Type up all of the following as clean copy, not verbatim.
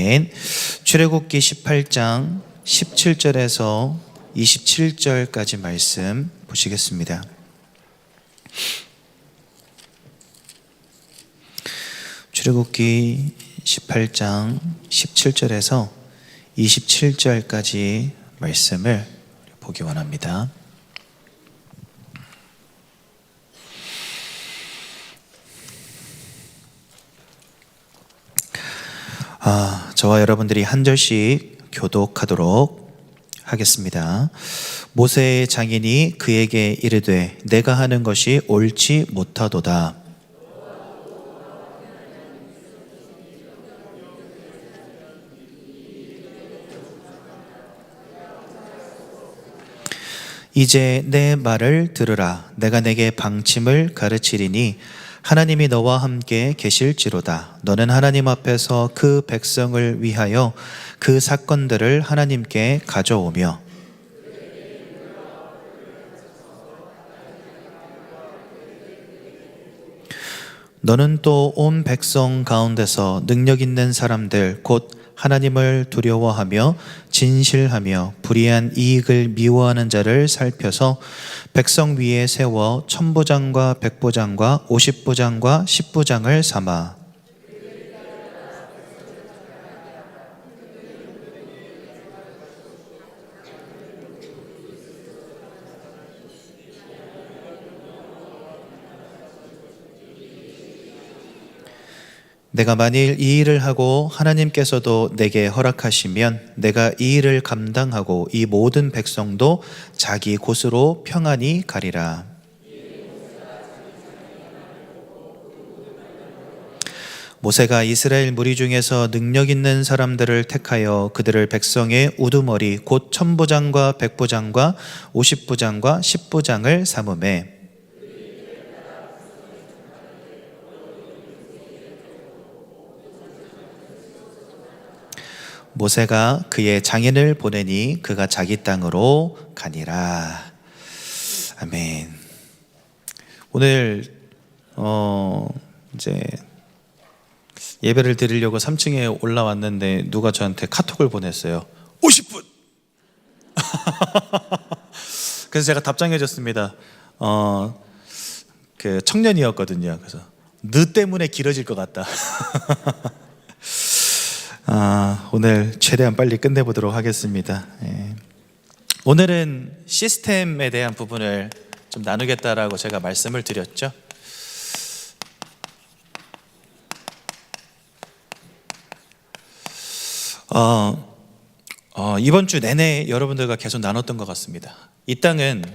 아멘. 출애굽기 18장 17절에서 27절까지 말씀 보시겠습니다. 출애굽기 18장 17절에서 27절까지 말씀을 보기 원합니다. 저와 여러분들이 한 절씩 교독하도록 하겠습니다. 모세의 장인이 그에게 이르되 내가 하는 것이 옳지 못하도다. 이제 내 말을 들으라. 내가 내게 방침을 가르치리니 하나님이 너와 함께 계실지로다. 너는 하나님 앞에서 그 백성을 위하여 그 사건들을 하나님께 가져오며 너는 또 온 백성 가운데서 능력 있는 사람들 곧 하나님을 두려워하며 진실하며 불의한 이익을 미워하는 자를 살펴서 백성 위에 세워 천부장과 백부장과 50부장과 10부장을 삼아 내가 만일 이 일을 하고 하나님께서도 내게 허락하시면 내가 이 일을 감당하고 이 모든 백성도 자기 곳으로 평안히 가리라. 모세가 이스라엘 무리 중에서 능력 있는 사람들을 택하여 그들을 백성의 우두머리 곧 천부장과 백부장과 50부장과 10부장을 삼으매 모세가 그의 장인을 보내니 그가 자기 땅으로 가니라. 아멘. 오늘 이제 예배를 드리려고 3층에 올라왔는데 누가 저한테 카톡을 보냈어요. 50분. 그래서 제가 답장해 줬습니다. 그 청년이었거든요. 그래서 너 때문에 길어질 것 같다. 오늘 최대한 빨리 끝내보도록 하겠습니다. 오늘은 시스템에 대한 부분을 좀 나누겠다라고 제가 말씀을 드렸죠. 이번 주 내내 여러분들과 계속 나눴던 것 같습니다. 이 땅은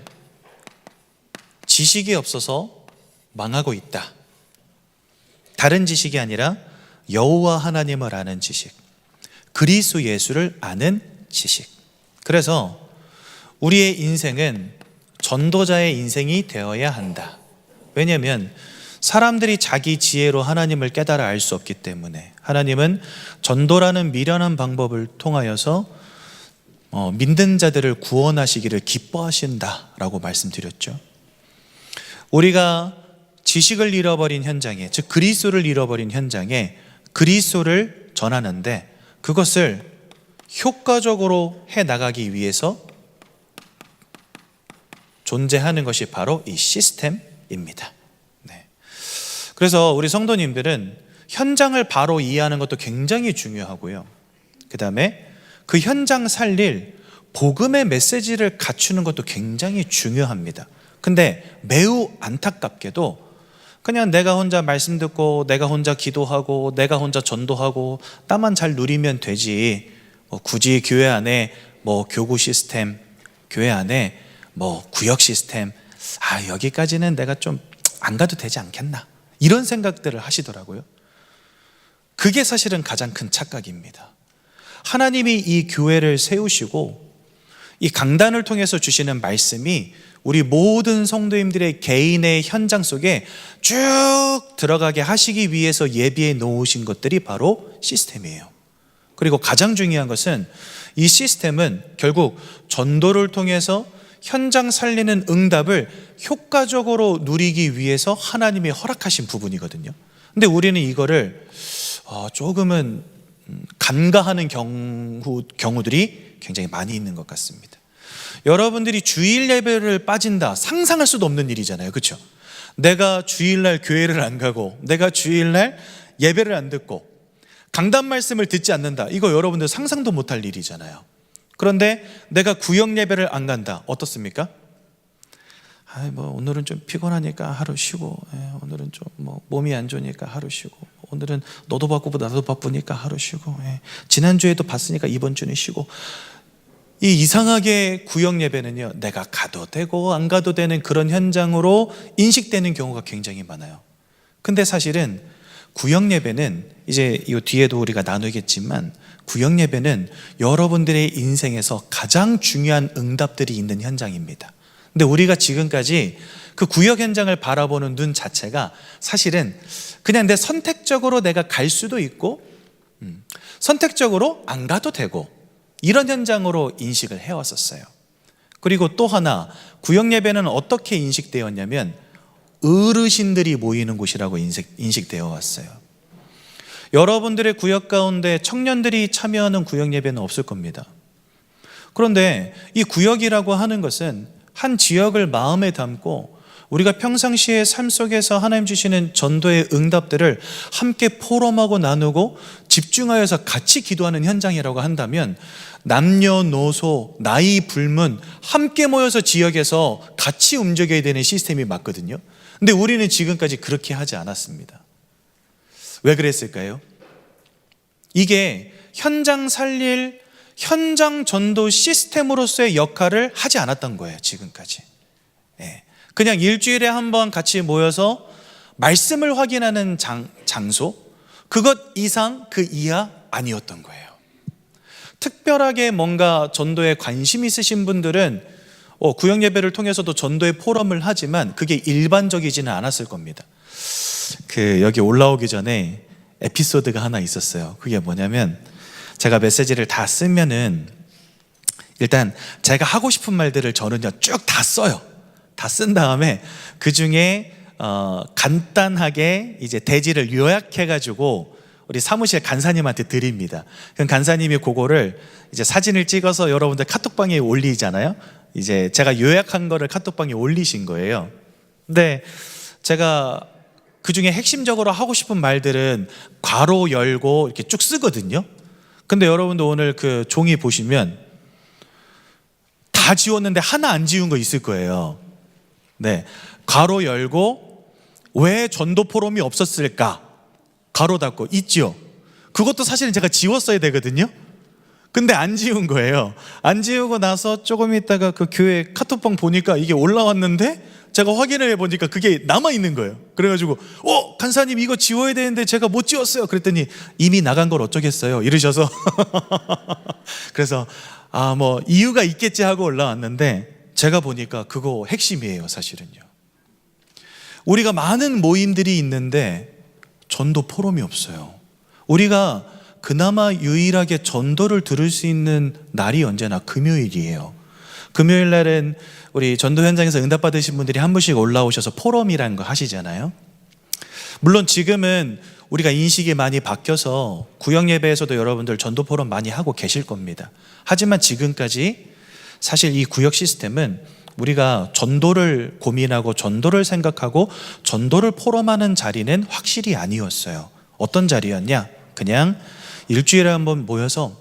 지식이 없어서 망하고 있다. 다른 지식이 아니라 여호와 하나님을 아는 지식, 그리스도 예수를 아는 지식. 그래서 우리의 인생은 전도자의 인생이 되어야 한다. 왜냐하면 사람들이 자기 지혜로 하나님을 깨달아 알 수 없기 때문에 하나님은 전도라는 미련한 방법을 통하여서 믿는 자들을 구원하시기를 기뻐하신다라고 말씀드렸죠. 우리가 지식을 잃어버린 현장에, 즉 그리스도를 잃어버린 현장에 그리스도를 전하는데 그것을 효과적으로 해나가기 위해서 존재하는 것이 바로 이 시스템입니다. 그래서 우리 성도님들은 현장을 바로 이해하는 것도 굉장히 중요하고요. 그 다음에 그 현장 살릴 복음의 메시지를 갖추는 것도 굉장히 중요합니다. 근데 매우 안타깝게도 그냥 내가 혼자 말씀 듣고 내가 혼자 기도하고 내가 혼자 전도하고 나만 잘 누리면 되지, 굳이 교회 안에 교구 시스템, 교회 안에 구역 시스템, 여기까지는 내가 좀 안 가도 되지 않겠나, 이런 생각들을 하시더라고요. 그게 사실은 가장 큰 착각입니다. 하나님이 이 교회를 세우시고 이 강단을 통해서 주시는 말씀이 우리 모든 성도님들의 개인의 현장 속에 쭉 들어가게 하시기 위해서 예비해 놓으신 것들이 바로 시스템이에요. 그리고 가장 중요한 것은 이 시스템은 결국 전도를 통해서 현장 살리는 응답을 효과적으로 누리기 위해서 하나님이 허락하신 부분이거든요. 근데 우리는 이거를 조금은 간과하는 경우들이 굉장히 많이 있는 것 같습니다. 여러분들이 주일 예배를 빠진다, 상상할 수도 없는 일이잖아요. 그렇죠? 내가 주일날 교회를 안 가고, 내가 주일날 예배를 안 듣고, 강단 말씀을 듣지 않는다, 이거 여러분들 상상도 못할 일이잖아요. 그런데 내가 구역 예배를 안 간다, 어떻습니까? 오늘은 좀 피곤하니까 하루 쉬고, 오늘은 좀 몸이 안 좋으니까 하루 쉬고, 오늘은 너도 바쁘고 나도 바쁘니까 하루 쉬고, 지난주에도 봤으니까 이번 주는 쉬고. 이 이상하게 구역 예배는요, 내가 가도 되고 안 가도 되는 그런 현장으로 인식되는 경우가 굉장히 많아요. 근데 사실은 구역 예배는, 이제 이 뒤에도 우리가 나누겠지만, 구역 예배는 여러분들의 인생에서 가장 중요한 응답들이 있는 현장입니다. 근데 우리가 지금까지 그 구역 현장을 바라보는 눈 자체가 사실은 그냥 내 선택적으로 내가 갈 수도 있고, 선택적으로 안 가도 되고, 이런 현장으로 인식을 해왔었어요. 그리고 또 하나, 구역 예배는 어떻게 인식되었냐면 어르신들이 모이는 곳이라고 인식되어 왔어요. 여러분들의 구역 가운데 청년들이 참여하는 구역 예배는 없을 겁니다. 그런데 이 구역이라고 하는 것은 한 지역을 마음에 담고 우리가 평상시의 삶 속에서 하나님 주시는 전도의 응답들을 함께 포럼하고 나누고 집중하여서 같이 기도하는 현장이라고 한다면, 남녀노소, 나이 불문 함께 모여서 지역에서 같이 움직여야 되는 시스템이 맞거든요. 근데 우리는 지금까지 그렇게 하지 않았습니다. 왜 그랬을까요? 이게 현장 살릴 현장 전도 시스템으로서의 역할을 하지 않았던 거예요, 지금까지. 그냥 일주일에 한 번 같이 모여서 말씀을 확인하는 장소, 그것 이상 그 이하 아니었던 거예요. 특별하게 뭔가 전도에 관심 있으신 분들은 구역 예배를 통해서도 전도의 포럼을 하지만 그게 일반적이지는 않았을 겁니다. 여기 올라오기 전에 에피소드가 하나 있었어요. 그게 뭐냐면, 제가 메시지를 다 쓰면은 일단 제가 하고 싶은 말들을 저는요 쭉 다 써요. 다 쓴 다음에 그 중에 간단하게 이제 대지를 요약해가지고 우리 사무실 간사님한테 드립니다. 그럼 간사님이 그거를 이제 사진을 찍어서 여러분들 카톡방에 올리잖아요. 이제 제가 요약한 거를 카톡방에 올리신 거예요. 근데 제가 그 중에 핵심적으로 하고 싶은 말들은 괄호 열고 이렇게 쭉 쓰거든요. 근데 여러분들 오늘 그 종이 보시면 다 지웠는데 하나 안 지운 거 있을 거예요. 괄호 열고 왜 전도 포럼이 없었을까? 괄호 닫고 있죠. 그것도 사실은 제가 지웠어야 되거든요. 근데 안 지운 거예요. 안 지우고 나서 조금 있다가 그 교회 카톡방 보니까 이게 올라왔는데 제가 확인을 해보니까 그게 남아있는 거예요. 그래가지고 간사님 이거 지워야 되는데 제가 못 지웠어요. 그랬더니 이미 나간 걸 어쩌겠어요 이러셔서 그래서 이유가 있겠지 하고 올라왔는데, 제가 보니까 그거 핵심이에요. 사실은요, 우리가 많은 모임들이 있는데 전도 포럼이 없어요. 우리가 그나마 유일하게 전도를 들을 수 있는 날이 언제나 금요일이에요. 금요일 날은 우리 전도 현장에서 응답 받으신 분들이 한 분씩 올라오셔서 포럼이라는 거 하시잖아요. 물론 지금은 우리가 인식이 많이 바뀌어서 구역 예배에서도 여러분들 전도 포럼 많이 하고 계실 겁니다. 하지만 지금까지 사실 이 구역 시스템은 우리가 전도를 고민하고 전도를 생각하고 전도를 포럼하는 자리는 확실히 아니었어요. 어떤 자리였냐? 그냥 일주일에 한번 모여서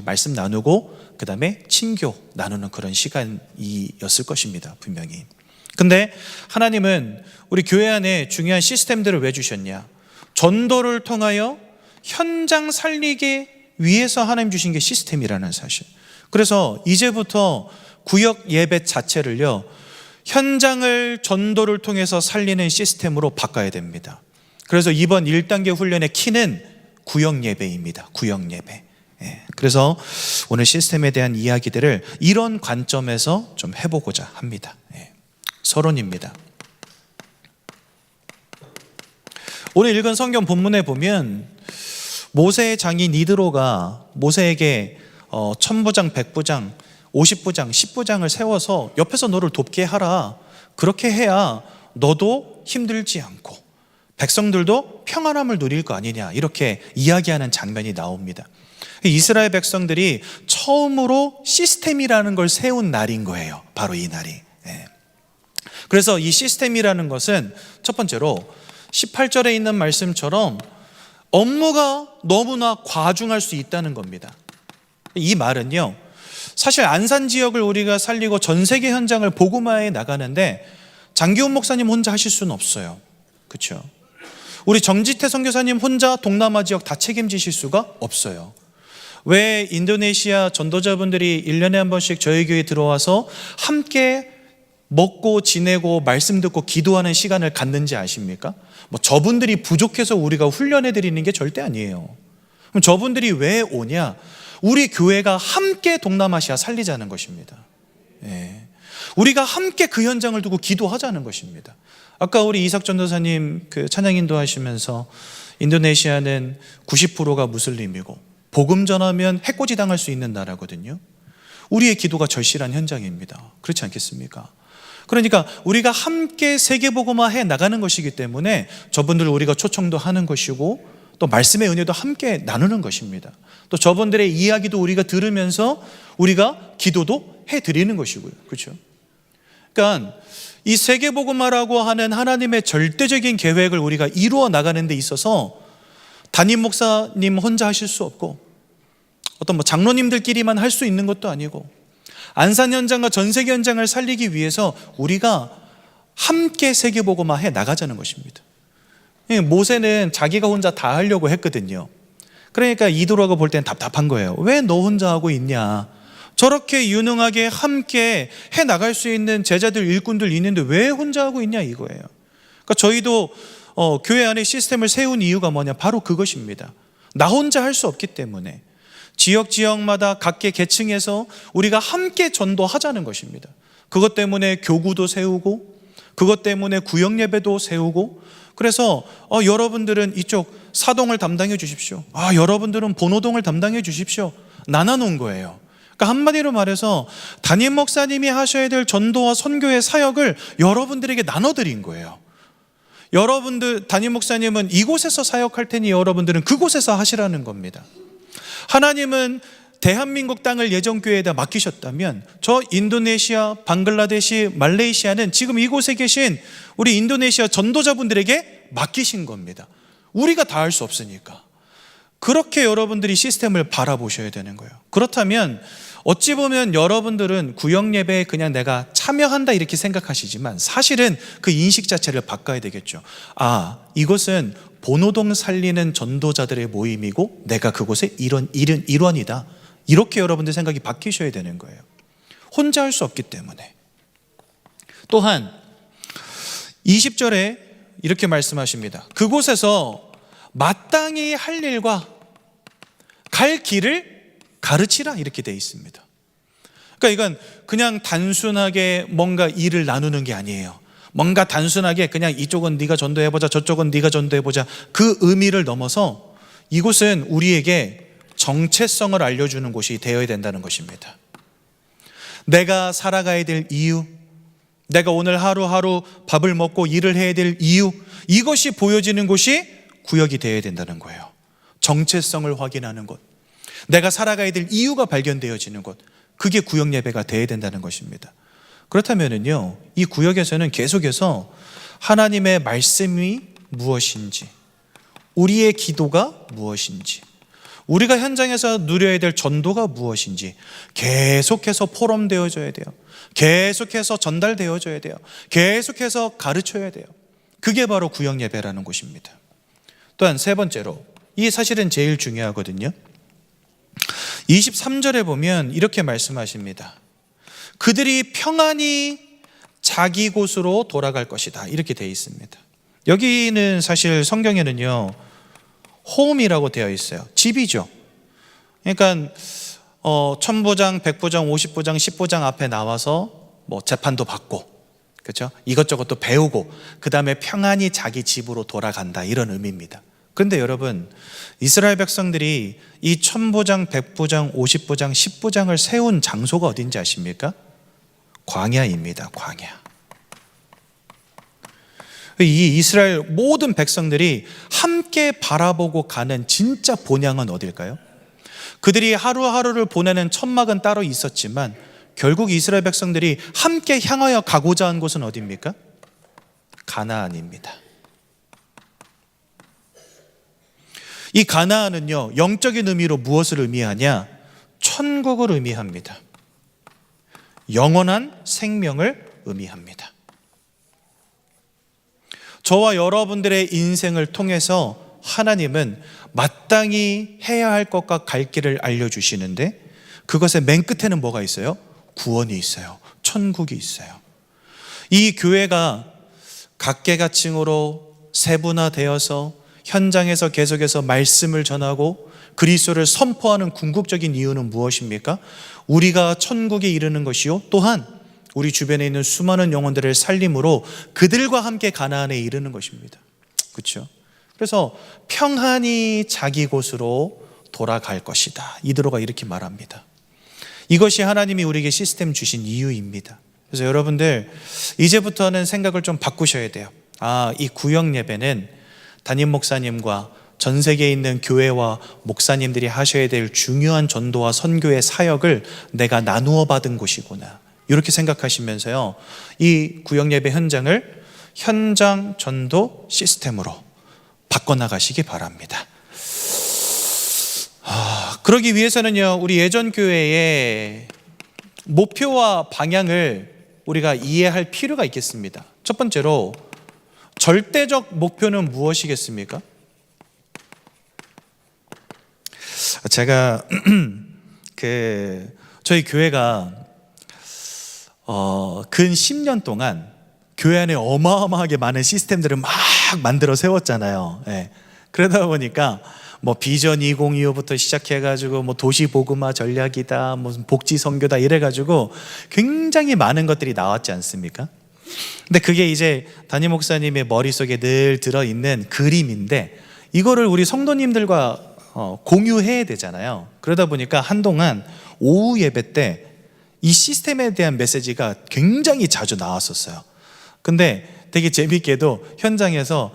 말씀 나누고 그 다음에 친교 나누는 그런 시간이었을 것입니다, 분명히. 근데 하나님은 우리 교회 안에 중요한 시스템들을 왜 주셨냐? 전도를 통하여 현장 살리기 위해서 하나님 주신 게 시스템이라는 사실. 그래서 이제부터 구역 예배 자체를요, 현장을 전도를 통해서 살리는 시스템으로 바꿔야 됩니다. 그래서 이번 1단계 훈련의 키는 구역 예배입니다. 구역 예배. 그래서 오늘 시스템에 대한 이야기들을 이런 관점에서 좀 해보고자 합니다. 서론입니다. 오늘 읽은 성경 본문에 보면 모세의 장인 이드로가 모세에게 1000부장, 100부장, 50부장, 10부장을 세워서 옆에서 너를 돕게 하라. 그렇게 해야 너도 힘들지 않고 백성들도 평안함을 누릴 거 아니냐, 이렇게 이야기하는 장면이 나옵니다. 이스라엘 백성들이 처음으로 시스템이라는 걸 세운 날인 거예요. 바로 이 날이. 그래서 이 시스템이라는 것은 첫 번째로 18절에 있는 말씀처럼 업무가 너무나 과중할 수 있다는 겁니다. 이 말은요, 사실 안산 지역을 우리가 살리고 전 세계 현장을 복음화해 나가는데 장기훈 목사님 혼자 하실 수는 없어요. 그렇죠? 우리 정지태 선교사님 혼자 동남아 지역 다 책임지실 수가 없어요. 왜 인도네시아 전도자분들이 1년에 한 번씩 저희 교회에 들어와서 함께 먹고 지내고 말씀 듣고 기도하는 시간을 갖는지 아십니까? 저분들이 부족해서 우리가 훈련해 드리는 게 절대 아니에요. 그럼 저분들이 왜 오냐? 우리 교회가 함께 동남아시아 살리자는 것입니다. 우리가 함께 그 현장을 두고 기도하자는 것입니다. 아까 우리 이삭 전도사님 그 찬양 인도하시면서 인도네시아는 90%가 무슬림이고 복음 전하면 해코지 당할 수 있는 나라거든요. 우리의 기도가 절실한 현장입니다. 그렇지 않겠습니까? 그러니까 우리가 함께 세계복음화해 나가는 것이기 때문에 저분들 우리가 초청도 하는 것이고 또 말씀의 은혜도 함께 나누는 것입니다. 또 저분들의 이야기도 우리가 들으면서 우리가 기도도 해드리는 것이고요. 그렇죠? 그러니까 이 세계복음화라고 하는 하나님의 절대적인 계획을 우리가 이루어 나가는 데 있어서 담임 목사님 혼자 하실 수 없고 어떤 장로님들끼리만 할 수 있는 것도 아니고 안산 현장과 전 세계 현장을 살리기 위해서 우리가 함께 세계복음화해 나가자는 것입니다. 모세는 자기가 혼자 다 하려고 했거든요. 그러니까 이도라고 볼 땐 답답한 거예요. 왜 너 혼자 하고 있냐? 저렇게 유능하게 함께 해 나갈 수 있는 제자들, 일꾼들 있는데 왜 혼자 하고 있냐 이거예요. 그러니까 저희도 교회 안에 시스템을 세운 이유가 뭐냐? 바로 그것입니다. 나 혼자 할 수 없기 때문에 지역마다 각계 계층에서 우리가 함께 전도하자는 것입니다. 그것 때문에 교구도 세우고 그것 때문에 구역 예배도 세우고 그래서 여러분들은 이쪽 사동을 담당해 주십시오. 여러분들은 본호동을 담당해 주십시오. 나눠놓은 거예요. 그러니까 한마디로 말해서 담임 목사님이 하셔야 될 전도와 선교의 사역을 여러분들에게 나눠드린 거예요. 여러분들 담임 목사님은 이곳에서 사역할 테니 여러분들은 그곳에서 하시라는 겁니다. 하나님은 대한민국 땅을 예정교회에다 맡기셨다면 저 인도네시아, 방글라데시, 말레이시아는 지금 이곳에 계신 우리 인도네시아 전도자분들에게 맡기신 겁니다. 우리가 다 할 수 없으니까. 그렇게 여러분들이 시스템을 바라보셔야 되는 거예요. 그렇다면 어찌 보면 여러분들은 구역 예배에 그냥 내가 참여한다 이렇게 생각하시지만 사실은 그 인식 자체를 바꿔야 되겠죠. 이것은 본호동 살리는 전도자들의 모임이고 내가 그곳의 일원이다. 이렇게 여러분들 생각이 바뀌셔야 되는 거예요. 혼자 할 수 없기 때문에. 또한 20절에 이렇게 말씀하십니다. 그곳에서 마땅히 할 일과 갈 길을 가르치라 이렇게 되어 있습니다. 그러니까 이건 그냥 단순하게 뭔가 일을 나누는 게 아니에요. 뭔가 단순하게 그냥 이쪽은 네가 전도해보자 저쪽은 네가 전도해보자 그 의미를 넘어서 이곳은 우리에게 정체성을 알려주는 곳이 되어야 된다는 것입니다. 내가 살아가야 될 이유, 내가 오늘 하루하루 밥을 먹고 일을 해야 될 이유, 이것이 보여지는 곳이 구역이 되어야 된다는 거예요. 정체성을 확인하는 곳, 내가 살아가야 될 이유가 발견되어지는 곳, 그게 구역 예배가 되어야 된다는 것입니다. 그렇다면요, 이 구역에서는 계속해서 하나님의 말씀이 무엇인지, 우리의 기도가 무엇인지, 우리가 현장에서 누려야 될 전도가 무엇인지 계속해서 포럼되어져야 돼요. 계속해서 전달되어져야 돼요. 계속해서 가르쳐야 돼요. 그게 바로 구역 예배라는 곳입니다. 또한 세 번째로, 이 사실은 제일 중요하거든요. 23절에 보면 이렇게 말씀하십니다. 그들이 평안히 자기 곳으로 돌아갈 것이다 이렇게 되어 있습니다. 여기는 사실 성경에는요 홈이라고 되어 있어요. 집이죠. 그러니까 천부장, 백부장, 50부장, 10부장 앞에 나와서 재판도 받고, 그렇죠? 이것저것 또 배우고 그 다음에 평안히 자기 집으로 돌아간다 이런 의미입니다. 그런데 여러분, 이스라엘 백성들이 이 천부장, 백부장, 50부장, 10부장을 세운 장소가 어딘지 아십니까? 광야입니다. 광야. 이 이스라엘 모든 백성들이 함께 바라보고 가는 진짜 본향은 어딜까요? 그들이 하루하루를 보내는 천막은 따로 있었지만 결국 이스라엘 백성들이 함께 향하여 가고자 한 곳은 어디입니까? 가나안입니다. 이 가나안은요, 영적인 의미로 무엇을 의미하냐? 천국을 의미합니다. 영원한 생명을 의미합니다. 저와 여러분들의 인생을 통해서 하나님은 마땅히 해야 할 것과 갈 길을 알려주시는데 그것의 맨 끝에는 뭐가 있어요? 구원이 있어요. 천국이 있어요. 이 교회가 각계각층으로 세분화되어서 현장에서 계속해서 말씀을 전하고 그리스도를 선포하는 궁극적인 이유는 무엇입니까? 우리가 천국에 이르는 것이요, 또한 우리 주변에 있는 수많은 영혼들을 살림으로 그들과 함께 가나안에 이르는 것입니다. 그렇죠? 그래서 평안히 자기 곳으로 돌아갈 것이다. 이드로가 이렇게 말합니다. 이것이 하나님이 우리에게 시스템 주신 이유입니다. 그래서 여러분들 이제부터는 생각을 좀 바꾸셔야 돼요. 이 구역 예배는 담임 목사님과 전 세계에 있는 교회와 목사님들이 하셔야 될 중요한 전도와 선교의 사역을 내가 나누어 받은 곳이구나, 이렇게 생각하시면서요, 이 구역 예배 현장을 현장 전도 시스템으로 바꿔나가시기 바랍니다. 그러기 위해서는요, 우리 예전교회의 목표와 방향을 우리가 이해할 필요가 있겠습니다. 첫 번째로 절대적 목표는 무엇이겠습니까? 제가 저희 교회가 근 10년 동안 교회 안에 어마어마하게 많은 시스템들을 막 만들어 세웠잖아요. 예. 그러다 보니까 뭐 비전 2025부터 시작해가지고 뭐 도시복음화 전략이다, 무슨 복지 선교다 이래가지고 굉장히 많은 것들이 나왔지 않습니까? 근데 그게 이제 담임 목사님의 머릿속에 늘 들어있는 그림인데 이거를 우리 성도님들과 공유해야 되잖아요. 그러다 보니까 한동안 오후 예배 때 이 시스템에 대한 메시지가 굉장히 자주 나왔었어요. 근데 되게 재밌게도 현장에서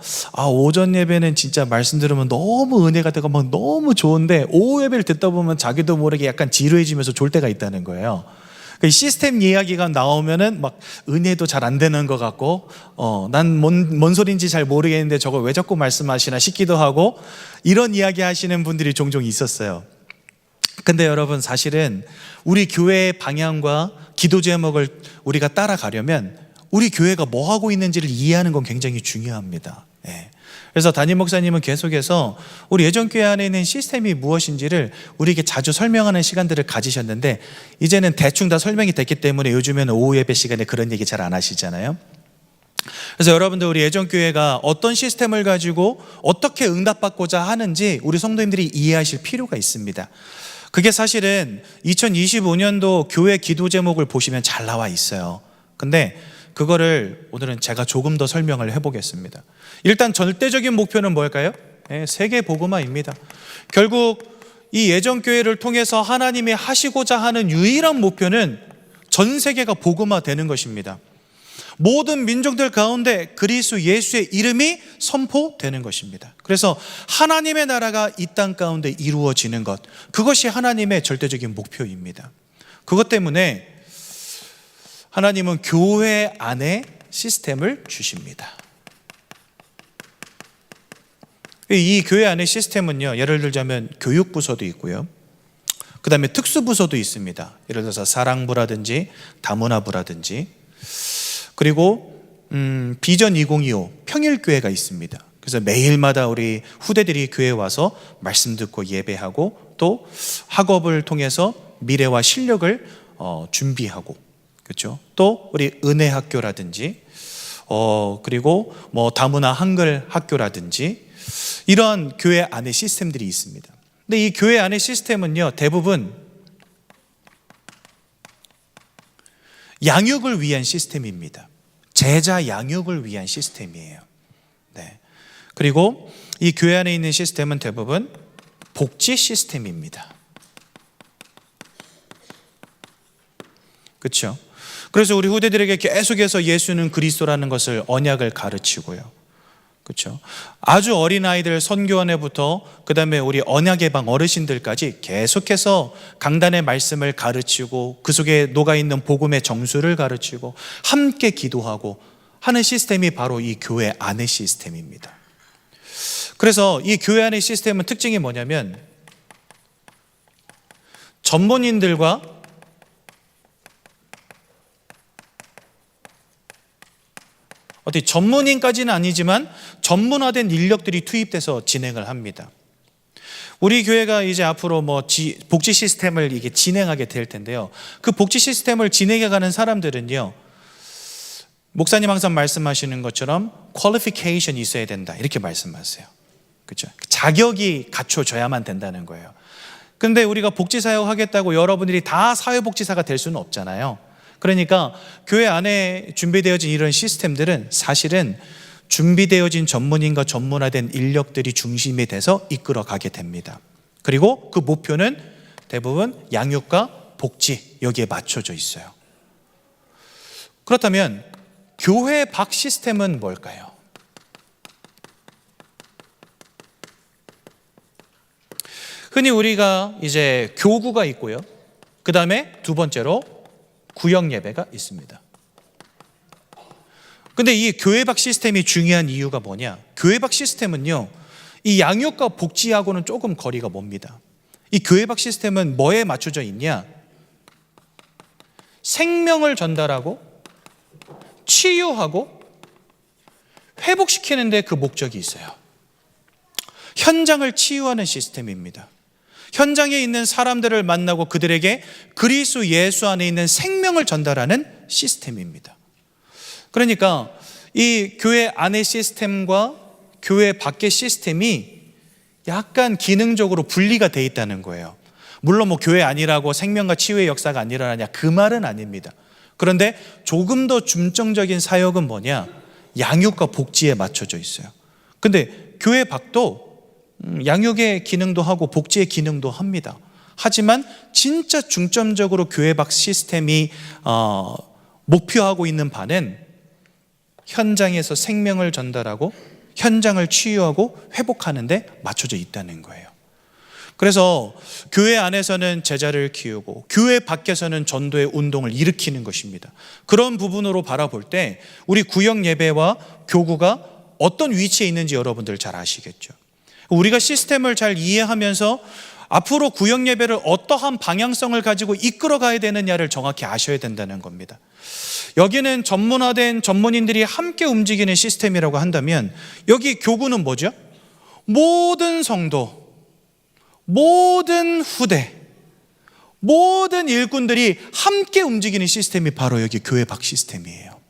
오전 예배는 진짜 말씀 들으면 너무 은혜가 되고 막 너무 좋은데 오후 예배를 듣다 보면 자기도 모르게 약간 지루해지면서 졸 때가 있다는 거예요. 시스템 이야기가 나오면은 막 은혜도 잘 안 되는 것 같고, 난 뭔 소린지 잘 모르겠는데 저걸 왜 자꾸 말씀하시나 싶기도 하고, 이런 이야기 하시는 분들이 종종 있었어요. 근데 여러분, 사실은 우리 교회의 방향과 기도 제목을 우리가 따라가려면 우리 교회가 뭐 하고 있는지를 이해하는 건 굉장히 중요합니다. 예. 그래서 담임 목사님은 계속해서 우리 예전교회 안에 있는 시스템이 무엇인지를 우리에게 자주 설명하는 시간들을 가지셨는데 이제는 대충 다 설명이 됐기 때문에 요즘에는 오후 예배 시간에 그런 얘기 잘 안 하시잖아요. 그래서 여러분들, 우리 예전교회가 어떤 시스템을 가지고 어떻게 응답받고자 하는지 우리 성도님들이 이해하실 필요가 있습니다. 그게 사실은 2025년도 교회 기도 제목을 보시면 잘 나와 있어요. 근데 그거를 오늘은 제가 조금 더 설명을 해보겠습니다. 일단 절대적인 목표는 뭘까요? 세계 복음화입니다. 결국 이 예전교회를 통해서 하나님이 하시고자 하는 유일한 목표는 전 세계가 복음화되는 것입니다. 모든 민족들 가운데 그리스도 예수의 이름이 선포되는 것입니다. 그래서 하나님의 나라가 이 땅 가운데 이루어지는 것, 그것이 하나님의 절대적인 목표입니다. 그것 때문에 하나님은 교회 안에 시스템을 주십니다. 이 교회 안의 시스템은요, 예를 들자면 교육부서도 있고요, 그 다음에 특수부서도 있습니다. 예를 들어서 사랑부라든지 다문화부라든지, 그리고 비전 2025 평일교회가 있습니다. 그래서 매일마다 우리 후대들이 교회에 와서 말씀 듣고 예배하고 또 학업을 통해서 미래와 실력을 준비하고, 그렇죠? 또 우리 은혜학교라든지 그리고 뭐 다문화 한글 학교라든지 이러한 교회 안에 시스템들이 있습니다. 근데 이 교회 안의 시스템은요, 대부분 양육을 위한 시스템입니다. 제자 양육을 위한 시스템이에요. 네. 그리고 이 교회 안에 있는 시스템은 대부분 복지 시스템입니다. 그렇죠? 그래서 우리 후대들에게 계속해서 예수는 그리스도라는 것을 언약을 가르치고요. 그렇죠? 아주 어린아이들 선교원에부터 그다음에 우리 언약의 방 어르신들까지 계속해서 강단의 말씀을 가르치고 그 속에 녹아있는 복음의 정수를 가르치고 함께 기도하고 하는 시스템이 바로 이 교회 안의 시스템입니다. 그래서 이 교회 안의 시스템은 특징이 뭐냐면 전문인들과 어떻게 전문인까지는 아니지만 전문화된 인력들이 투입돼서 진행을 합니다. 우리 교회가 이제 앞으로 복지 시스템을 이게 진행하게 될 텐데요. 그 복지 시스템을 진행해가는 사람들은요, 목사님 항상 말씀하시는 것처럼 qualification이 있어야 된다 이렇게 말씀하세요. 그렇죠? 자격이 갖춰져야만 된다는 거예요. 근데 우리가 복지사역 하겠다고 여러분들이 다 사회복지사가 될 수는 없잖아요. 그러니까 교회 안에 준비되어진 이런 시스템들은 사실은 준비되어진 전문인과 전문화된 인력들이 중심이 돼서 이끌어가게 됩니다. 그리고 그 목표는 대부분 양육과 복지 여기에 맞춰져 있어요. 그렇다면 교회 밖 시스템은 뭘까요? 흔히 우리가 이제 교구가 있고요. 그 다음에 두 번째로 구역 예배가 있습니다. 근데 이 교회 밖 시스템이 중요한 이유가 뭐냐? 교회 밖 시스템은요, 이 양육과 복지하고는 조금 거리가 멉니다. 이 교회 밖 시스템은 뭐에 맞춰져 있냐? 생명을 전달하고 치유하고 회복시키는 데 그 목적이 있어요. 현장을 치유하는 시스템입니다. 현장에 있는 사람들을 만나고 그들에게 그리스도 예수 안에 있는 생명을 전달하는 시스템입니다. 그러니까 이 교회 안의 시스템과 교회 밖의 시스템이 약간 기능적으로 분리가 돼 있다는 거예요. 물론 교회 아니라고 생명과 치유의 역사가 안 일어나냐 그 말은 아닙니다. 그런데 조금 더 중점적인 사역은 뭐냐? 양육과 복지에 맞춰져 있어요. 근데 교회 밖도 양육의 기능도 하고 복지의 기능도 합니다. 하지만 진짜 중점적으로 교회 밖 시스템이 목표하고 있는 바는 현장에서 생명을 전달하고 현장을 치유하고 회복하는 데 맞춰져 있다는 거예요. 그래서 교회 안에서는 제자를 키우고 교회 밖에서는 전도의 운동을 일으키는 것입니다. 그런 부분으로 바라볼 때 우리 구역 예배와 교구가 어떤 위치에 있는지 여러분들 잘 아시겠죠. 우리가 시스템을 잘 이해하면서 앞으로 구역 예배를 어떠한 방향성을 가지고 이끌어 가야 되느냐를 정확히 아셔야 된다는 겁니다. 여기는 전문화된 전문인들이 함께 움직이는 시스템이라고 한다면 여기 교구는 뭐죠? 모든 성도, 모든 후대, 모든 일꾼들이 함께 움직이는 시스템이 바로 여기 교회 밖 시스템이에요.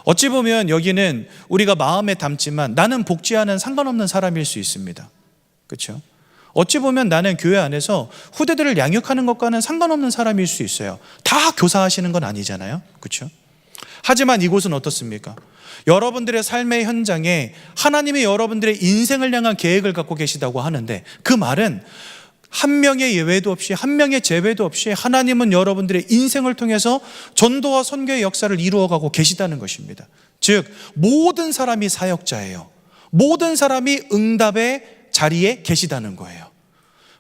어찌 보면 여기는 우리가 마음에 담지만 나는 복지와는 상관없는 사람일 수 있습니다. 그렇죠? 어찌 보면 나는 교회 안에서 후대들을 양육하는 것과는 상관없는 사람일 수 있어요. 다 교사하시는 건 아니잖아요. 그렇죠? 하지만 이곳은 어떻습니까? 여러분들의 삶의 현장에 하나님이 여러분들의 인생을 향한 계획을 갖고 계시다고 하는데 그 말은 한 명의 예외도 없이 한 명의 제외도 없이 하나님은 여러분들의 인생을 통해서 전도와 선교의 역사를 이루어가고 계시다는 것입니다. 즉 모든 사람이 사역자예요. 모든 사람이 응답의 자리에 계시다는 거예요.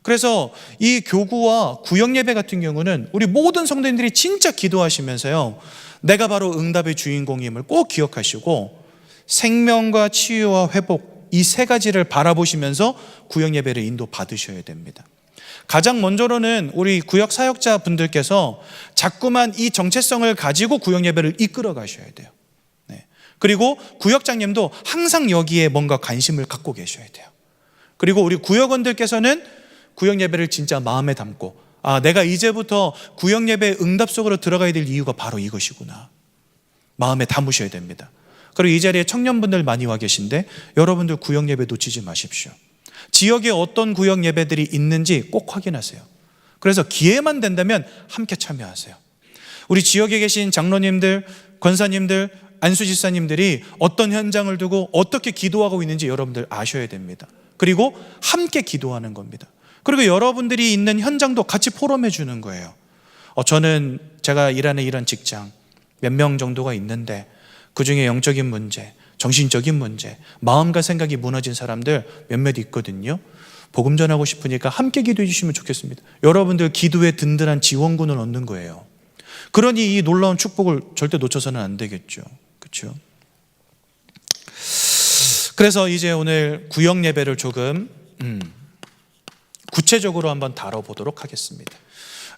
그래서 이 교구와 구역 예배 같은 경우는 우리 모든 성도님들이 진짜 기도하시면서요, 내가 바로 응답의 주인공임을 꼭 기억하시고 생명과 치유와 회복 이 세 가지를 바라보시면서 구역 예배를 인도 받으셔야 됩니다. 가장 먼저로는 우리 구역 사역자 분들께서 자꾸만 이 정체성을 가지고 구역 예배를 이끌어 가셔야 돼요. 네. 그리고 구역장님도 항상 여기에 뭔가 관심을 갖고 계셔야 돼요. 그리고 우리 구역원들께서는 구역 예배를 진짜 마음에 담고 내가 이제부터 구역 예배의 응답 속으로 들어가야 될 이유가 바로 이것이구나 마음에 담으셔야 됩니다. 그리고 이 자리에 청년분들 많이 와 계신데 여러분들 구역 예배 놓치지 마십시오. 지역에 어떤 구역 예배들이 있는지 꼭 확인하세요. 그래서 기회만 된다면 함께 참여하세요. 우리 지역에 계신 장로님들, 권사님들, 안수집사님들이 어떤 현장을 두고 어떻게 기도하고 있는지 여러분들 아셔야 됩니다. 그리고 함께 기도하는 겁니다. 그리고 여러분들이 있는 현장도 같이 포럼해 주는 거예요. 저는 제가 일하는 이런 직장 몇 명 정도가 있는데 그중에 영적인 문제, 정신적인 문제, 마음과 생각이 무너진 사람들 몇몇 있거든요. 복음 전하고 싶으니까 함께 기도해 주시면 좋겠습니다. 여러분들 기도에 든든한 지원군을 얻는 거예요. 그러니 이 놀라운 축복을 절대 놓쳐서는 안 되겠죠. 그렇죠? 그래서 이제 오늘 구역 예배를 조금 구체적으로 한번 다뤄보도록 하겠습니다.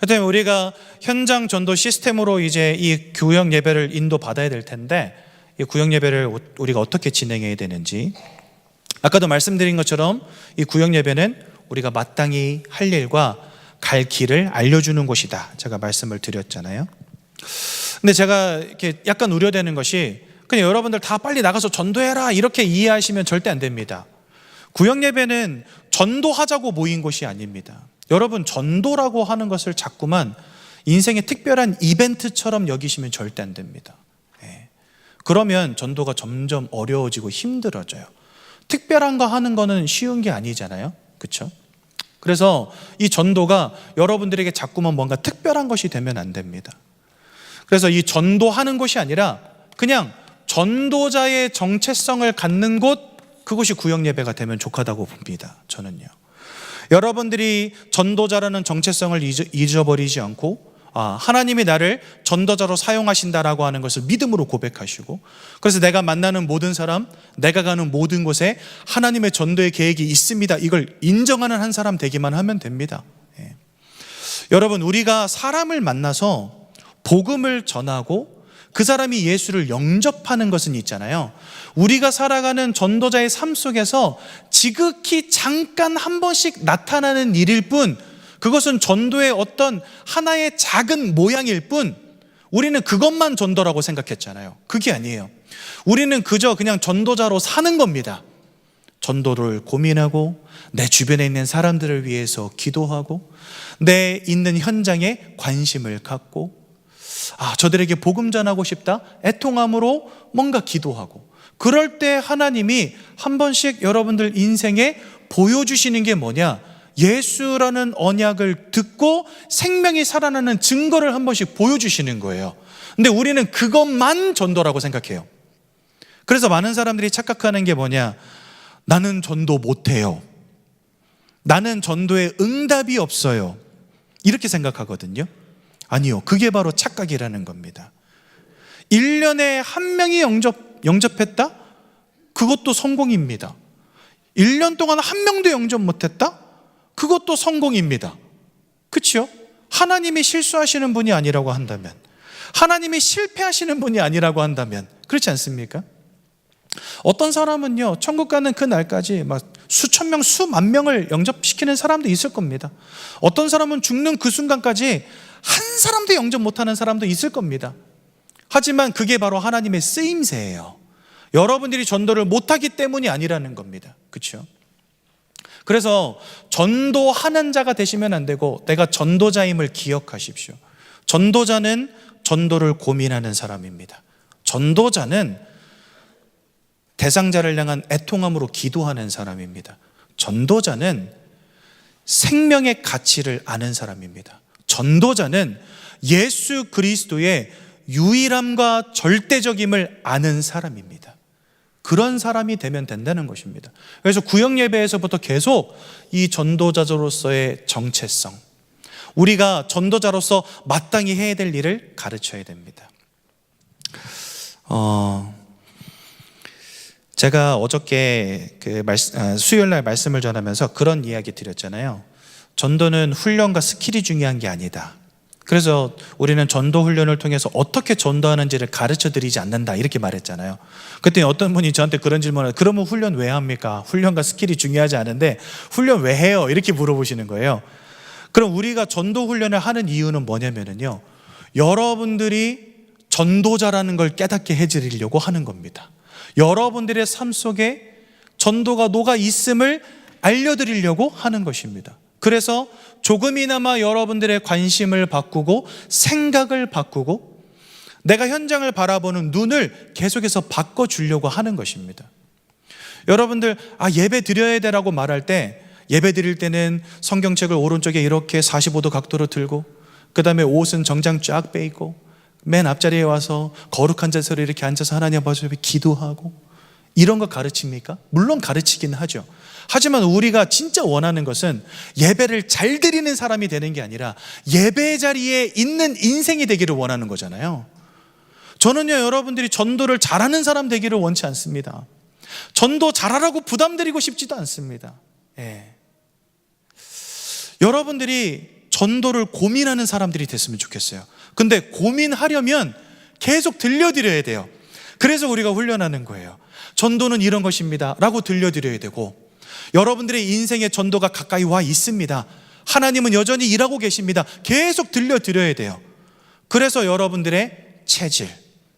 하여튼 우리가 현장 전도 시스템으로 이제 이 구역 예배를 인도받아야 될 텐데, 이 구역 예배를 우리가 어떻게 진행해야 되는지, 아까도 말씀드린 것처럼 이 구역 예배는 우리가 마땅히 할 일과 갈 길을 알려주는 곳이다, 제가 말씀을 드렸잖아요. 근데 제가 이렇게 약간 우려되는 것이, 그냥 여러분들 다 빨리 나가서 전도해라 이렇게 이해하시면 절대 안 됩니다. 구역 예배는 전도하자고 모인 곳이 아닙니다. 여러분, 전도라고 하는 것을 자꾸만 인생의 특별한 이벤트처럼 여기시면 절대 안 됩니다. 그러면 전도가 점점 어려워지고 힘들어져요. 특별한 거 하는 거는 쉬운 게 아니잖아요. 그렇죠? 그래서 이 전도가 여러분들에게 자꾸만 뭔가 특별한 것이 되면 안 됩니다. 그래서 이 전도하는 곳이 아니라 그냥 전도자의 정체성을 갖는 곳, 그것이 구역 예배가 되면 좋다고 봅니다. 저는요. 여러분들이 전도자라는 정체성을 잊어버리지 않고 하나님이 나를 전도자로 사용하신다라고 하는 것을 믿음으로 고백하시고, 그래서 내가 만나는 모든 사람, 내가 가는 모든 곳에 하나님의 전도의 계획이 있습니다, 이걸 인정하는 한 사람 되기만 하면 됩니다. 여러분, 우리가 사람을 만나서 복음을 전하고 그 사람이 예수를 영접하는 것은 있잖아요. 우리가 살아가는 전도자의 삶 속에서 지극히 잠깐 한 번씩 나타나는 일일 뿐, 그것은 전도의 어떤 하나의 작은 모양일 뿐, 우리는 그것만 전도라고 생각했잖아요. 그게 아니에요. 우리는 그저 그냥 전도자로 사는 겁니다. 전도를 고민하고, 내 주변에 있는 사람들을 위해서 기도하고, 내 있는 현장에 관심을 갖고, 저들에게 복음 전하고 싶다, 애통함으로 뭔가 기도하고, 그럴 때 하나님이 한 번씩 여러분들 인생에 보여주시는 게 뭐냐? 예수라는 언약을 듣고 생명이 살아나는 증거를 한 번씩 보여주시는 거예요. 근데 우리는 그것만 전도라고 생각해요. 그래서 많은 사람들이 착각하는 게 뭐냐? 나는 전도 못해요, 나는 전도에 응답이 없어요, 이렇게 생각하거든요. 아니요, 그게 바로 착각이라는 겁니다. 1년에 한 명이 영접했다? 그것도 성공입니다. 1년 동안 한 명도 영접 못했다? 그것도 성공입니다. 그렇죠? 하나님이 실수하시는 분이 아니라고 한다면, 하나님이 실패하시는 분이 아니라고 한다면, 그렇지 않습니까? 어떤 사람은요, 천국 가는 그 날까지 막 수천 명, 수만 명을 영접시키는 사람도 있을 겁니다. 어떤 사람은 죽는 그 순간까지 한 사람도 영접 못하는 사람도 있을 겁니다. 하지만 그게 바로 하나님의 쓰임새예요. 여러분들이 전도를 못하기 때문이 아니라는 겁니다. 그렇죠? 그래서 전도하는 자가 되시면 안 되고, 내가 전도자임을 기억하십시오. 전도자는 전도를 고민하는 사람입니다. 전도자는 대상자를 향한 애통함으로 기도하는 사람입니다. 전도자는 생명의 가치를 아는 사람입니다. 전도자는 예수 그리스도의 유일함과 절대적임을 아는 사람입니다. 그런 사람이 되면 된다는 것입니다. 그래서 구역 예배에서부터 계속 이 전도자로서의 정체성, 우리가 전도자로서 마땅히 해야 될 일을 가르쳐야 됩니다. 제가 어저께 수요일 날 말씀을 전하면서 그런 이야기 드렸잖아요. 전도는 훈련과 스킬이 중요한 게 아니다. 그래서 우리는 전도 훈련을 통해서 어떻게 전도하는지를 가르쳐 드리지 않는다, 이렇게 말했잖아요. 그때 어떤 분이 저한테 그런 질문을, 그러면 훈련 왜 합니까? 훈련과 스킬이 중요하지 않은데 훈련 왜 해요? 이렇게 물어보시는 거예요. 그럼 우리가 전도 훈련을 하는 이유는 뭐냐면요, 여러분들이 전도자라는 걸 깨닫게 해드리려고 하는 겁니다. 여러분들의 삶 속에 전도가 녹아 있음을 알려드리려고 하는 것입니다. 그래서 조금이나마 여러분들의 관심을 바꾸고 생각을 바꾸고 내가 현장을 바라보는 눈을 계속해서 바꿔주려고 하는 것입니다. 여러분들 예배 드려야 되라고 말할 때, 예배 드릴 때는 성경책을 오른쪽에 이렇게 45도 각도로 들고 그 다음에 옷은 정장 쫙 빼입고 맨 앞자리에 와서 거룩한 자세로 이렇게 앉아서 하나님 아버지 앞에 기도하고 이런 거 가르칩니까? 물론 가르치긴 하죠. 하지만 우리가 진짜 원하는 것은 예배를 잘 드리는 사람이 되는 게 아니라 예배 자리에 있는 인생이 되기를 원하는 거잖아요. 저는요, 여러분들이 전도를 잘하는 사람 되기를 원치 않습니다. 전도 잘하라고 부담드리고 싶지도 않습니다. 예. 여러분들이 전도를 고민하는 사람들이 됐으면 좋겠어요. 근데 고민하려면 계속 들려드려야 돼요. 그래서 우리가 훈련하는 거예요. 전도는 이런 것입니다 라고 들려드려야 되고, 여러분들의 인생의 전도가 가까이 와 있습니다, 하나님은 여전히 일하고 계십니다, 계속 들려드려야 돼요. 그래서 여러분들의 체질,